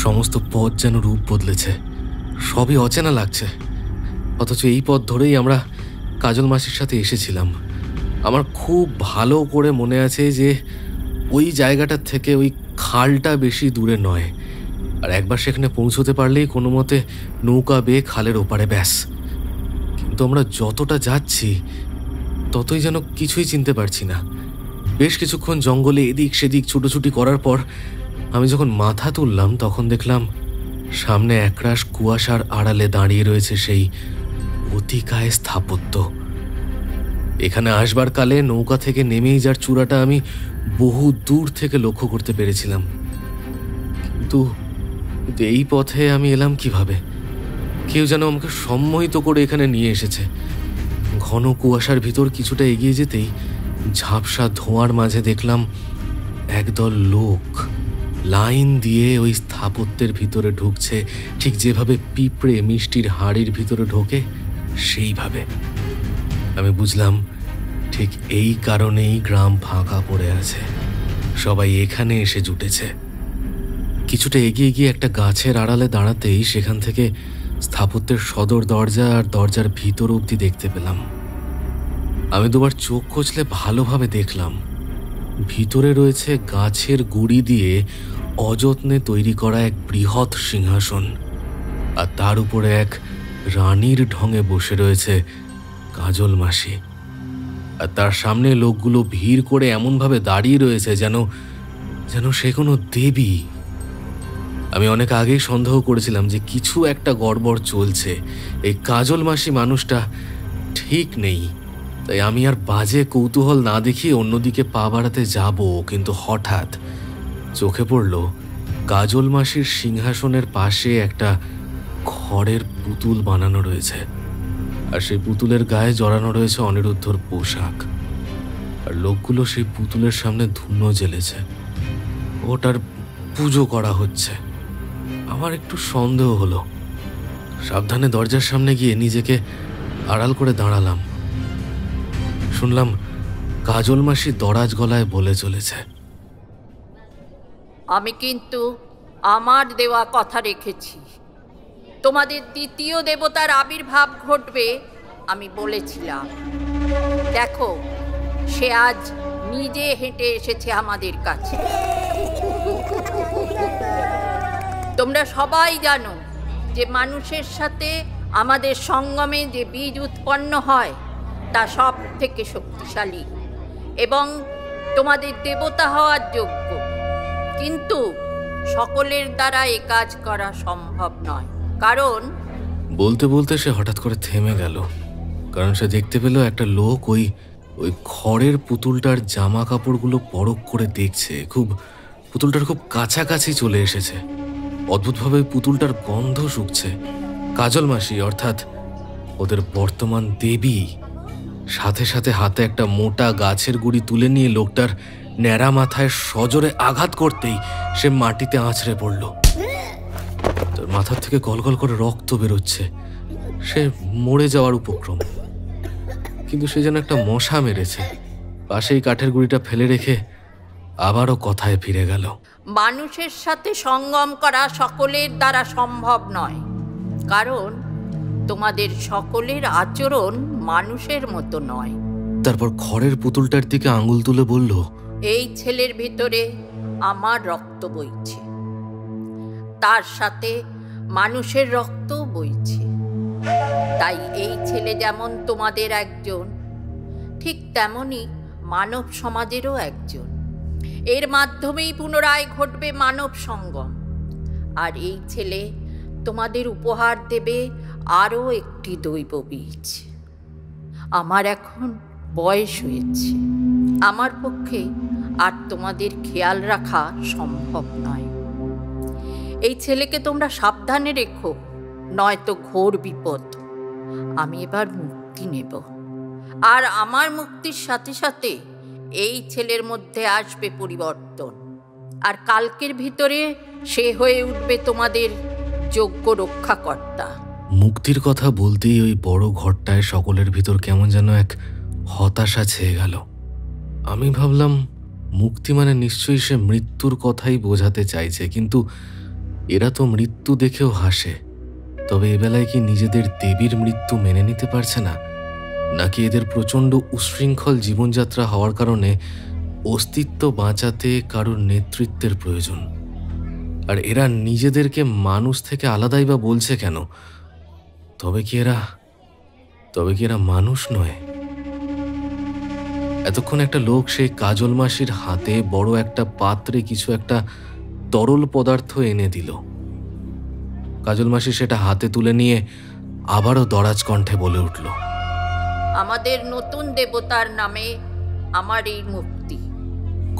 সমস্ত পথ যেন রূপ বদলেছে, সবই অচেনা লাগছে। অথচ এই পথ ধরেই আমরা কাজল মাসির সাথে এসেছিলাম। আমার খুব ভালো করে মনে আছে যে ওই জায়গাটার থেকে ওই খালটা বেশি দূরে নয়, আর একবার সেখানে পৌঁছতে পারলেই কোনো মতে নৌকা বেয়ে খালের ওপারে ব্যাস। কিন্তু আমরা যতটা যাচ্ছি ততই যেন কিছুই চিনতে পারছি না। বেশ কিছুক্ষণ জঙ্গলে এদিক সেদিক ছুটোছুটি করার পর আমি যখন মাথা তুললাম তখন দেখলাম সামনে একরাশ কুয়াশার আড়ালে দাঁড়িয়ে রয়েছে সেই অতিকায় স্থাপত্য। এখানে আসবার কালে নৌকা থেকে নেমেই যার চূড়াটা আমি বহু দূর থেকে লক্ষ্য করতে পেরেছিলাম। কিন্তু এই পথে আমি এলাম কিভাবে? কেউ যেন আমাকে সম্মোহিত করে এখানে নিয়ে এসেছে। ঘন কুয়াশার ভিতর কিছুটা এগিয়ে যেতেই ঝাপসা ধোঁয়ার মাঝে দেখলাম একদল লোক লাইন দিয়ে ওই স্থাপত্যের ভিতরে ঢুকছে, ঠিক যেভাবে পিঁপড়ে মিষ্টির হাড়ির ভিতরে ঢোকে সেইভাবে। আমি বুঝলাম ঠিক এই কারণেই গ্রাম ফাঁকা পড়ে আছে, সবাই এখানে এসে জুটেছে। কিছুটা এগিয়ে গিয়ে একটা গাছের আড়ালে দাঁড়াতেই সেখান থেকে স্থাপত্যের সদর দরজা আর দরজার ভিতর অবধি দেখতে পেলাম। আমি দুবার চোখ কচলে ভালোভাবে দেখলাম। ভিতরে রয়েছে গাছের গুড়ি দিয়ে অযত্নে তৈরি করা এক বৃহৎ সিংহাসন, আর তার উপরে এক রানীর ঢঙে বসে রয়েছে কাজল মাসি। আর তার সামনে লোকগুলো ভিড় করে এমনভাবে দাঁড়িয়ে রয়েছে যেন সে কোনো দেবী। আমি অনেক আগেই সন্দেহ করেছিলাম যে কিছু একটা গড়বড় চলছে, এই কাজল মাসি মানুষটা ঠিক নেই। তাই আমি আর বাজে কৌতূহল না দেখিয়ে অন্যদিকে পা বাড়াতে যাব, কিন্তু হঠাৎ চোখে পড়ল কাজল মাসির সিংহাসনের পাশে একটা খড়ের পুতুল বানানো রয়েছে, আর সেই পুতুলের গায়ে জড়ানো রয়েছে অনিরুদ্ধর পোশাক। আর লোকগুলো সেই পুতুলের সামনে ধুনো জ্বেলেছে, ওটার পুজো করা হচ্ছে। আমার একটু সন্দেহ হলো। সাবধানে দরজার সামনে গিয়ে নিজেকে আড়াল করে দাঁড়ালাম। শুনলাম কাজল মাসি দরাজ গলায় বলে চলেছে, আমি কিন্তু আমার দেওয়া কথা রেখেছি। তোমাদের দ্বিতীয় দেবতার আবির্ভাব ঘটবে আমি বলেছিলাম। দেখো, সে আজ নিজে হেঁটে এসেছে আমাদের কাছে। তোমরা সবাই জানো যে মানুষের সাথে আমাদের সঙ্গমে যে বীজ উৎপন্ন হয় তা সব থেকে শক্তিশালী এবং তোমাদের দেবতা হওয়ার যোগ্য। কিন্তু সকলের দ্বারা এ কাজ করা সম্ভব নয়, কারণ বলতে বলতে সে হঠাৎ করে থেমে গেল। কারণ সে দেখতে পেল একটা লোক ওই খড়ের পুতুলটার জামা কাপড়গুলো পরখ করে দেখছে। পুতুলটার খুব কাছাকাছি চলে এসেছে। অদ্ভুতভাবে পুতুলটার গন্ধ শুকছে। কাজল মাসি অর্থাৎ ওদের বর্তমান দেবী সাথে সাথে হাতে একটা মোটা গাছের গুড়ি তুলে নিয়ে লোকটার ন্যাড়া মাথায় সজোরে আঘাত করতেই সে মাটিতে আছড়ে পড়ল। তার মাথার থেকে গলগল করে রক্ত বেরোচ্ছে। সে মরে যাওয়ার উপক্রম, কিন্তু সে যেন একটা মশা মেরেছে। পাশেই কাঠের গুঁড়িটা ফেলে রেখে আবারও কথায় ফিরে গেল। মানুষের সাথে সঙ্গম করা সকলের দ্বারা সম্ভব নয়, কারণ তোমাদের সকলের আচরণ মানুষের মতো নয়। তারপর খড়ের পুতুলটার দিকে আঙুল তুলে বলল, এই ছেলের ভিতরে আমার রক্ত বইছে, তার সাথে মানুষের রক্ত বইছে। তাই এই ছেলে যেমন তোমাদের একজন, ঠিক তেমনি মানব সমাজেরও একজন। এর মাধ্যমেই পুনরায় ঘটবে মানব সঙ্গম। আর এই ছেলে তোমাদের উপহার দেবে আরও একটি দৈব বীজ। আমার এখন বয়স হয়েছে, আমার পক্ষে আর তোমাদের খেয়াল রাখা সম্ভব নয়। এই ছেলেকে তোমরা সাবধানে রেখো, নয়তো ঘোর বিপদ। আমি এবার মুক্তি নেব, আর আমার মুক্তির সাথে সাথে এই ছেলের মধ্যে আসবে পরিবর্তন, আর কালকের ভিতরে সে হয়ে উঠবে তোমাদের যোগ্য রক্ষাকর্তা। মুক্তির কথা বলতেই ওই বড় ঘরটায় সকলের ভিতর কেমন যেন এক হতাশা ছেয়ে গেল। আমি ভাবলাম মুক্তি মানে নিশ্চয়ই সে মৃত্যুর কথাই বোঝাতে চাইছে, কিন্তু এরা তো মৃত্যু দেখেও হাসে। তবে এবেলায় কি নিজেদের দেবীর মৃত্যু মেনে নিতে পারছে না, নাকি এদের প্রচণ্ড উশৃঙ্খল জীবনযাত্রা হওয়ার কারণে অস্তিত্ব বাঁচাতে কারোর নেতৃত্বের প্রয়োজন? আর এরা নিজেদেরকে মানুষ থেকে আলাদাই বা বলছে কেন? তবে কি এরা মানুষ নয়? এতক্ষণ একটা লোক সেই কাজল মাসির হাতে বড় একটা পাত্রে কিছু একটা তরল পদার্থ এনে দিল। কাজল মাসি সেটা হাতে তুলে নিয়ে আবারও দরাজ কণ্ঠে বলে উঠল, আমাদের নতুন দেবতার নামে আমার এই মুক্তি।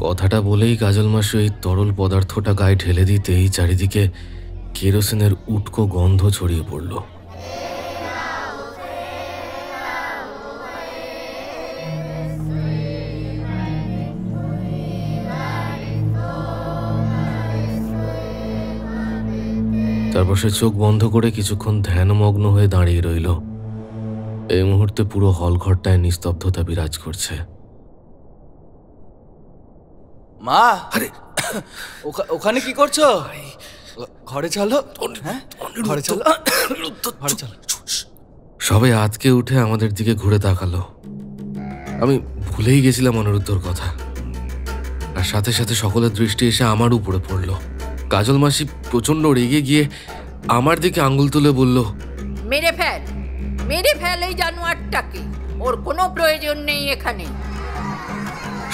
কথাটা বলেই কাজল মাসি ওই তরল পদার্থটা গায়ে ঢেলে দিতেই চারিদিকে কেরোসিনের উটকো গন্ধ ছড়িয়ে পড়ল। তারপর সে চোখ বন্ধ করে কিছুক্ষণ ধ্যানমগ্ন হয়ে দাঁড়িয়ে রইল। এই মুহূর্তে পুরো হলঘরটায় নিস্তব্ধতা বিরাজ করছে। মা, আরে ওখানে কি করছো? ঘরে চলো, ঘরে চলো, ঘরে চলো। সবাই আতকে উঠে আমাদের দিকে ঘুরে তাকালো। আমি ভুলেই গেছিলাম অনিরুদ্ধর কথা, আর সাথে সাথে সকলের দৃষ্টি এসে আমার উপরে পড়ল। কাজল মাসি প্রচন্ড রেগে গিয়ে আমার দিকে আঙ্গুল তুলে বলল, মেরে ফেল এই জানোয়ারটাকে, ওর কোনো প্রয়োজন নেই এখানে।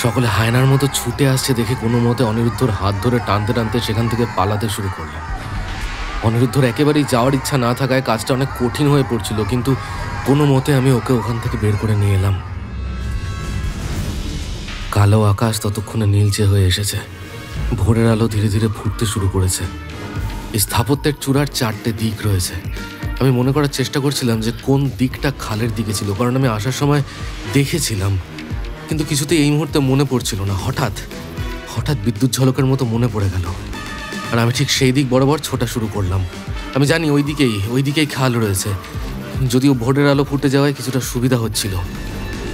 সকলে হায়নার মতো ছুটে আসছে দেখে কোনো মতে অনিরুদ্ধর হাত ধরে টানতে টানতে সেখান থেকে পালাতে শুরু করলাম। অনিরুদ্ধর একেবারেই যাওয়ার ইচ্ছা না থাকায় কাজটা অনেক কঠিন হয়ে পড়ছিল, কিন্তু কোনো মতে আমি ওকে ওখান থেকে বের করে নিয়ে এলাম। কালো আকাশ ততক্ষণে নীলচে হয়ে এসেছে। ভোরের আলো ধীরে ধীরে ফুটতে শুরু করেছে। এই স্থাপত্যের চূড়ার 4টে দিক রয়েছে। আমি মনে করার চেষ্টা করছিলাম যে কোন দিকটা খালের দিকে ছিল, কারণ আমি আসার সময় দেখেছিলাম, কিন্তু কিছুতেই এই মুহূর্তে মনে পড়ছিল না। হঠাৎ বিদ্যুৎ ঝলকের মতো মনে পড়ে গেল, আর আমি ঠিক সেই দিক বরাবর ছোটা শুরু করলাম। আমি জানি ওই দিকেই খাল রয়েছে, যদিও ভোরের আলো ফুটে যাওয়ায় কিছুটা সুবিধা হচ্ছিল,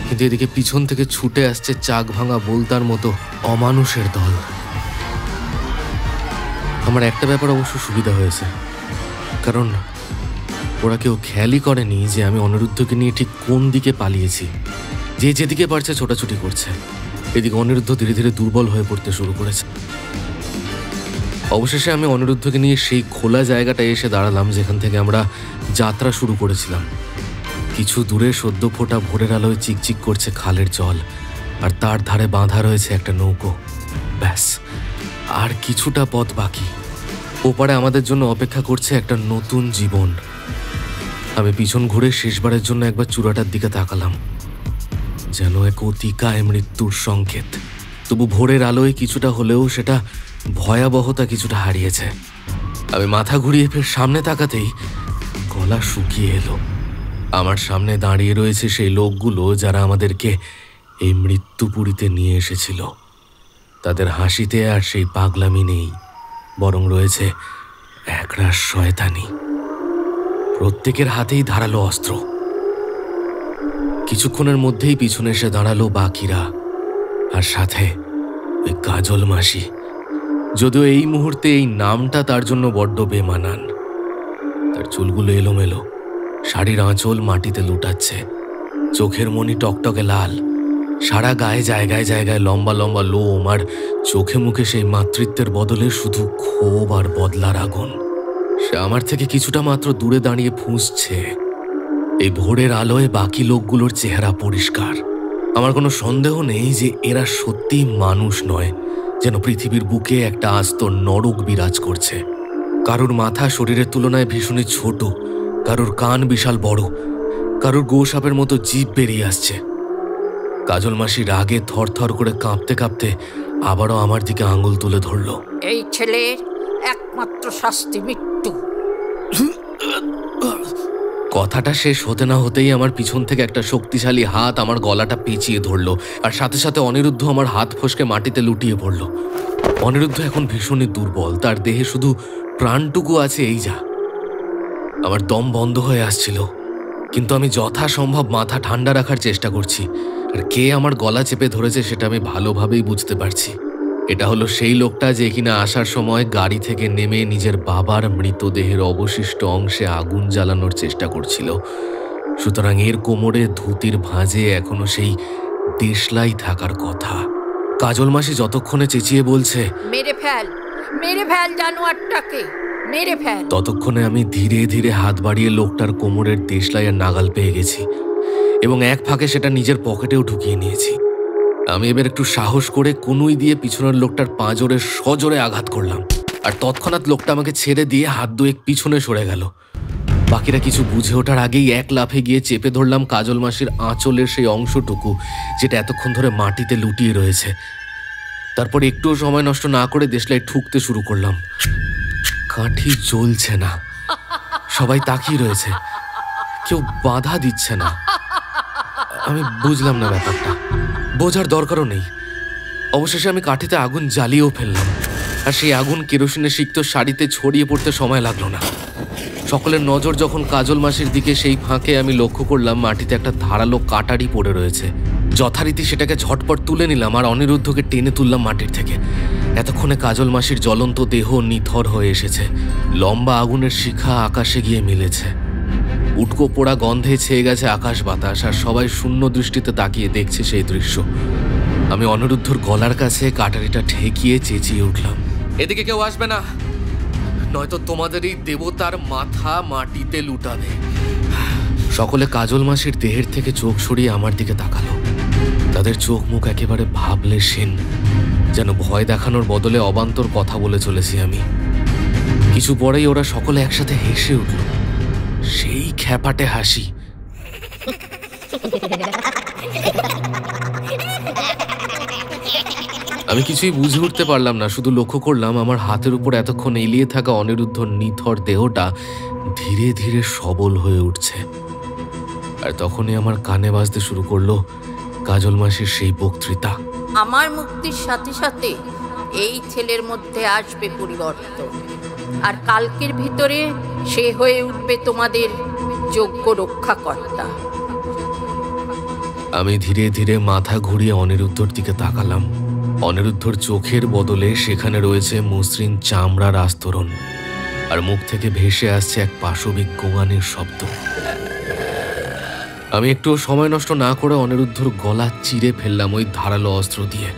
কিন্তু এদিকে পিছন থেকে ছুটে আসছে চাক ভাঙা বোলতার মতো অমানুষের দল। আমার একটা ব্যাপার অবশ্য সুবিধা হয়েছে, কারণ ওরা কেউ খেয়ালই করেনি যে আমি অনিরুদ্ধকে নিয়ে ঠিক কোন দিকে পালিয়েছি। যে যেদিকে পারছে ছোটাছুটি করছে। এদিকে অনিরুদ্ধ ধীরে ধীরে দুর্বল হয়ে পড়তে শুরু করেছে। অবশেষে আমি অনিরুদ্ধকে নিয়ে সেই খোলা জায়গাটায় এসে দাঁড়ালাম যেখান থেকে আমরা যাত্রা শুরু করেছিলাম। কিছু দূরে সদ্য ফোটা ভোরের আলোয় চিকচিক করছে খালের জল, আর তার ধারে বাঁধা রয়েছে একটা নৌকো। ব্যাস, আর কিছুটা পথ বাকি। ওপারে আমাদের জন্য অপেক্ষা করছে একটা নতুন জীবন। আমি পিছন ঘুরে শেষবারের জন্য একবার চূড়াটার দিকে তাকালাম, যেন এক অতিকায় মৃত্যুর সংকেত। তবু ভোরের আলোয় কিছুটা হলেও সেটা ভয়াবহতা কিছুটা হারিয়েছে। আমি মাথা ঘুরিয়ে ফের সামনে তাকাতেই গলা শুকিয়ে এলো। আমার সামনে দাঁড়িয়ে রয়েছে সেই লোকগুলো যারা আমাদেরকে এই মৃত্যুপুরীতে নিয়ে এসেছিল। তাদের হাসিতে আর সেই পাগলামি নেই, বরং রয়েছে একরাশ শয়তানি। প্রত্যেকের হাতেই ধারালো অস্ত্র। কিছুক্ষণের মধ্যেই পিছনে এসে দাঁড়ালো বাকিরা, আর সাথে ওই কাজল মাসি। যদিও এই মুহূর্তে এই নামটা তার জন্য বড্ড বেমানান। তার চুলগুলো এলোমেলো, শাড়ির আঁচল মাটিতে লুটাচ্ছে, চোখের মনি টকটকে লাল, সারা গায়ে জায়গায় জায়গায় লম্বা লম্বা লোম, আর চোখে মুখে সেই মাতৃত্বের বদলে শুধু ক্ষোভ আর বদলার আগুন। সে আমার থেকে কিছুটা মাত্র দূরে দাঁড়িয়ে ফুঁসছে। এই ভোরের আলোয় বাকি লোকগুলোর চেহারা পরিষ্কার। আমার কোনো সন্দেহ নেই যে এরা সত্যিই মানুষ নয়, যেন পৃথিবীর বুকে একটা আস্ত নরক বিরাজ করছে। কারুর মাথা শরীরের তুলনায় ভীষণই ছোট, কারুর কান বিশাল বড়, কারুর গোসাপের মতো জিভ বেরিয়ে আসছে। কাজল মাসি রাগে থরথর করে কাঁপতে কাঁপতে আবারও আমার দিকে আঙুল তুলে ধরল। এই ছেলের একমাত্র শাস্তি মৃত্যু। কথাটা শেষ হতে না হতেই আমার পিছন থেকে একটা শক্তিশালী হাত আমার গলাটা পেঁচিয়ে ধরলো, আর সাথে সাথে অনিরুদ্ধ আমার হাত ফসকে মাটিতে লুটিয়ে পড়ল। অনিরুদ্ধ এখন ভীষণই দুর্বল, তার দেহে শুধু প্রাণটুকু আছে এই যা। আমার দম বন্ধ হয়ে আসছিল, কিন্তু আমি যথাসম্ভব মাথা ঠান্ডা রাখার চেষ্টা করছি। আর কে আমার গলা চেপে ধরেছে সেটা আমি ভালোভাবেই বুঝতে পারছি। এটা হলো সেই লোকটা যে কিনা আসার সময় গাড়ি থেকে নেমে নিজের বাবার মৃতদেহের অবশিষ্ট অংশে আগুন জ্বালানোর চেষ্টা করছিল। সুতরাং এর কোমরে ধুতির ভাঁজে এখনো সেই দেশলাই থাকার কথা। কাজল মাসি যতক্ষণে চেঁচিয়ে বলছে, মেরে ফেল জানোয়ারটাকে, মেরে ফেল, ততক্ষণে আমি ধীরে ধীরে হাত বাড়িয়ে লোকটার কোমরের দেশলাইয়ের নাগাল পেয়ে গেছি এবং এক ফাঁকে সেটা নিজের পকেটেও ঢুকিয়ে নিয়েছি। আমি এবার একটু সাহস করে কনুই দিয়ে পিছনের লোকটার পাঁজরে সজোরে আঘাত করলাম, আর তৎক্ষণাৎ লোকটা আমাকে ছেড়ে দিয়ে হাত দুয়েক পিছনে সরে গেল। বাকিরা কিছু বুঝে ওঠার আগেই এক লাফে গিয়ে চেপে ধরলাম কাজল মাসির আঁচলের সেই অংশটুকু যেটা এতক্ষণ ধরে মাটিতে লুটিয়ে রয়েছে। তারপর একটুও সময় নষ্ট না করে দেশলাই ঠুকতে শুরু করলাম। কাঠি জ্বলছে না, সবাই তাকিয়ে রয়েছে, কেউ বাধা দিচ্ছে না। আমি বুঝলাম না ব্যাপারটা, বোঝার দরকারও নেই। অবশেষে আমি কাঠিতে আগুন জ্বালিয়েও ফেললাম, আর সেই আগুন কেরোসিনে সিক্ত শাড়িতে ছড়িয়ে পড়তে সময় লাগলো না। সকলের নজর যখন কাজল মাসির দিকে, সেই ফাঁকে আমি লক্ষ্য করলাম মাটিতে একটা ধারালো কাটারি পড়ে রয়েছে। যথারীতি সেটাকে ঝটপট তুলে নিলাম আর অনিরুদ্ধকে টেনে তুললাম মাটির থেকে। এতক্ষণে কাজল মাসির জ্বলন্ত দেহ নিথর হয়ে এসেছে, লম্বা আগুনের শিখা আকাশে গিয়ে মিলেছে। উটকো পোড়া গন্ধে ছেয়ে গেছে আকাশ বাতাস, আর সবাই শূন্য দৃষ্টিতে তাকিয়ে দেখছে সেই দৃশ্য। আমি অনিরুদ্ধর গলার কাছে কাটারিটা ঠেকিয়ে চেঁচিয়ে উঠলাম, এদিকে কেউ আসবে না, নয়তো তোমাদের এই দেবতার মাথা মাটিতে লুটাবে। সকলে কাজল মাসির দেহের থেকে চোখ সরিয়ে আমার দিকে তাকালো। তাদের চোখ মুখ একেবারে ভাবলে সেন, যেন ভয় দেখানোর বদলে অবান্তর কথা বলে চলেছি আমি। কিছু পরেই ওরা সকলে একসাথে হেসে উঠল, সেই খ্যাপাটে হাসি। আমি কিছুই বুঝে উঠতে পারলাম না, শুধু লক্ষ্য করলাম আমার হাতের উপর এতক্ষণ এলিয়ে থাকা অনিরুদ্ধর নিথর দেহটা ধীরে ধীরে সবল হয়ে উঠছে। আর তখনই আমার কানে বাজতে শুরু করলো কাজল মাসির সেই বক্তৃতা, আমার মুক্তির সাথে সাথে এই ছেলের মধ্যে আসবে পরিবর্তন, আর কালকের ভিতরে সে হয়ে উঠবে তোমাদের যোগ্য রক্ষাকর্তা। আমি ধীরে ধীরে মাথা ঘুরিয়ে অনিরুদ্ধর দিকে তাকালাম। অনিরুদ্ধর চোখের বদলে সেখানে রয়েছে মসৃণ চামড়ার আস্তরণ, আর মুখ থেকে ভেসে আসছে এক পাশবিক গোঙানির শব্দ। আমি একটু সময় নষ্ট না করে অনিরুদ্ধর গলা চিরে ফেললাম ওই ধারালো অস্ত্র দিয়ে।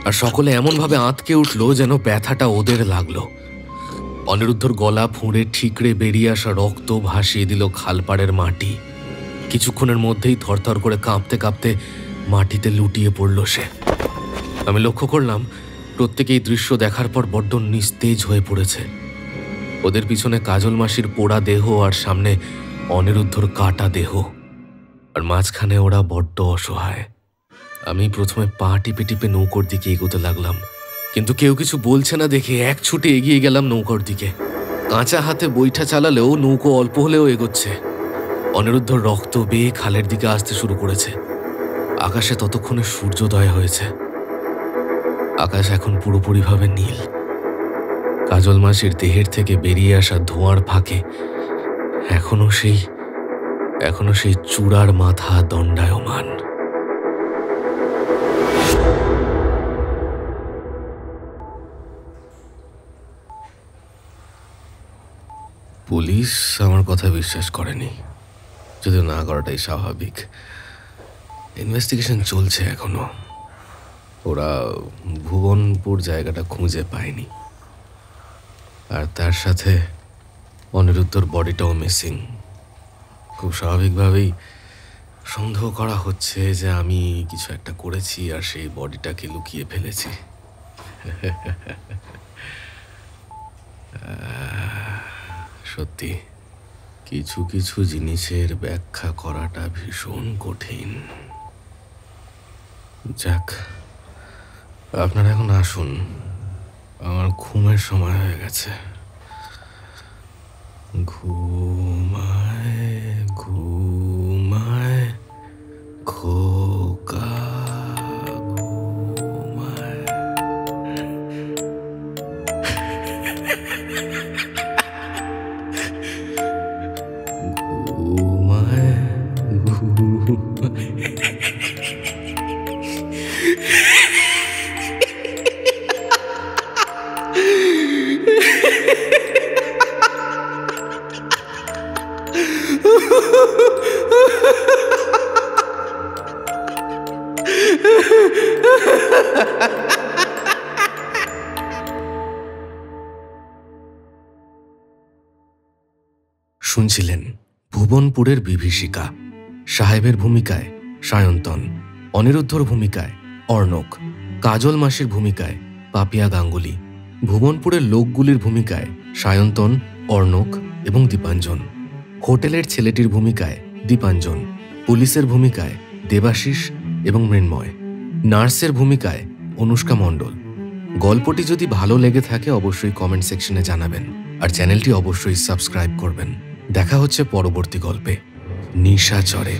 আর সকলে এমনভাবে আঁতকে উঠল যেন ব্যথাটা ওদের লাগলো। অনিরুদ্ধর গলা ফুঁড়ে ঠিকরে বেরিয়ে আসা রক্ত ভাসিয়ে দিল খালপাড়ের মাটি। কিছুক্ষণের মধ্যেই থরথর করে কাঁপতে কাঁপতে মাটিতে লুটিয়ে পড়ল সে। আমি লক্ষ্য করলাম প্রত্যেকেই দৃশ্য দেখার পর বড্ড নিস্তেজ হয়ে পড়েছে। ওদের পিছনে কাজল মাসির পোড়া দেহ, আর সামনে অনিরুদ্ধর কাটা দেহ, আর মাঝখানে ওরা বড্ড অসহায়। আমি প্রথমে পা টিপে টিপে নৌকোর দিকে এগোতে লাগলাম, কিন্তু কেউ কিছু বলছে না দেখে এক ছুটে এগিয়ে গেলাম নৌকোর দিকে। কাঁচা হাতে বৈঠা চালালেও নৌকো অল্প হলেও এগোচ্ছে। অনিরুদ্ধর রক্ত বেয়ে খালের দিকে আসতে শুরু করেছে। আকাশে ততক্ষণে সূর্যোদয় হয়েছে। আকাশ এখন পুরোপুরিভাবে নীল। কাজল মাসির দেহের থেকে বেরিয়ে আসা ধোঁয়ার ফাঁকে এখনো সেই চূড়ার মাথা দণ্ডায়মান। পুলিশ আমার কথা বিশ্বাস করেনি, যদিও না করাটাই স্বাভাবিক। ইনভেস্টিগেশন চলছে এখনো। ওরা ভুবনপুর জায়গাটা খুঁজে পায়নি, আর তার সাথে অনিরুদ্ধর বডিটাও মিসিং। খুব স্বাভাবিকভাবেই সন্দেহ করা হচ্ছে যে আমি কিছু একটা করেছি আর সেই বডিটাকে লুকিয়ে ফেলেছি। সত্যি কিছু কিছু জিনিসের ব্যাখ্যা করাটা ভীষণ কঠিন। যাক, আপনারা এখন আসুন, আমার ঘুমের সময় হয়ে গেছে। ঘুমায় ঘুমায় খোকা ঘুমায়। ঘুমায় ঘুমায়। শুনছিলেন ভুবনপুরের বিভীষিকা। সাহেবের ভূমিকায় সায়ন্তন, অনিরুদ্ধর ভূমিকায় অর্ণক, কাজল মাসির ভূমিকায় পাপিয়া গাঙ্গুলি, ভুবনপুরের লোকগুলির ভূমিকায় সায়ন্তন, অর্ণক এবং দীপাঞ্জন, হোটেলের ছেলেটির ভূমিকায় দীপাঞ্জন, পুলিশের ভূমিকায় দেবাশিস এবং মৃন্ময়, নার্সের ভূমিকায় অনুষ্কা মণ্ডল। গল্পটি যদি ভালো লেগে থাকে অবশ্যই কমেন্ট সেকশনে জানাবেন, আর চ্যানেলটি অবশ্যই সাবস্ক্রাইব করবেন। দেখা হচ্ছে পরবর্তী গল্পে, নিশাচরে।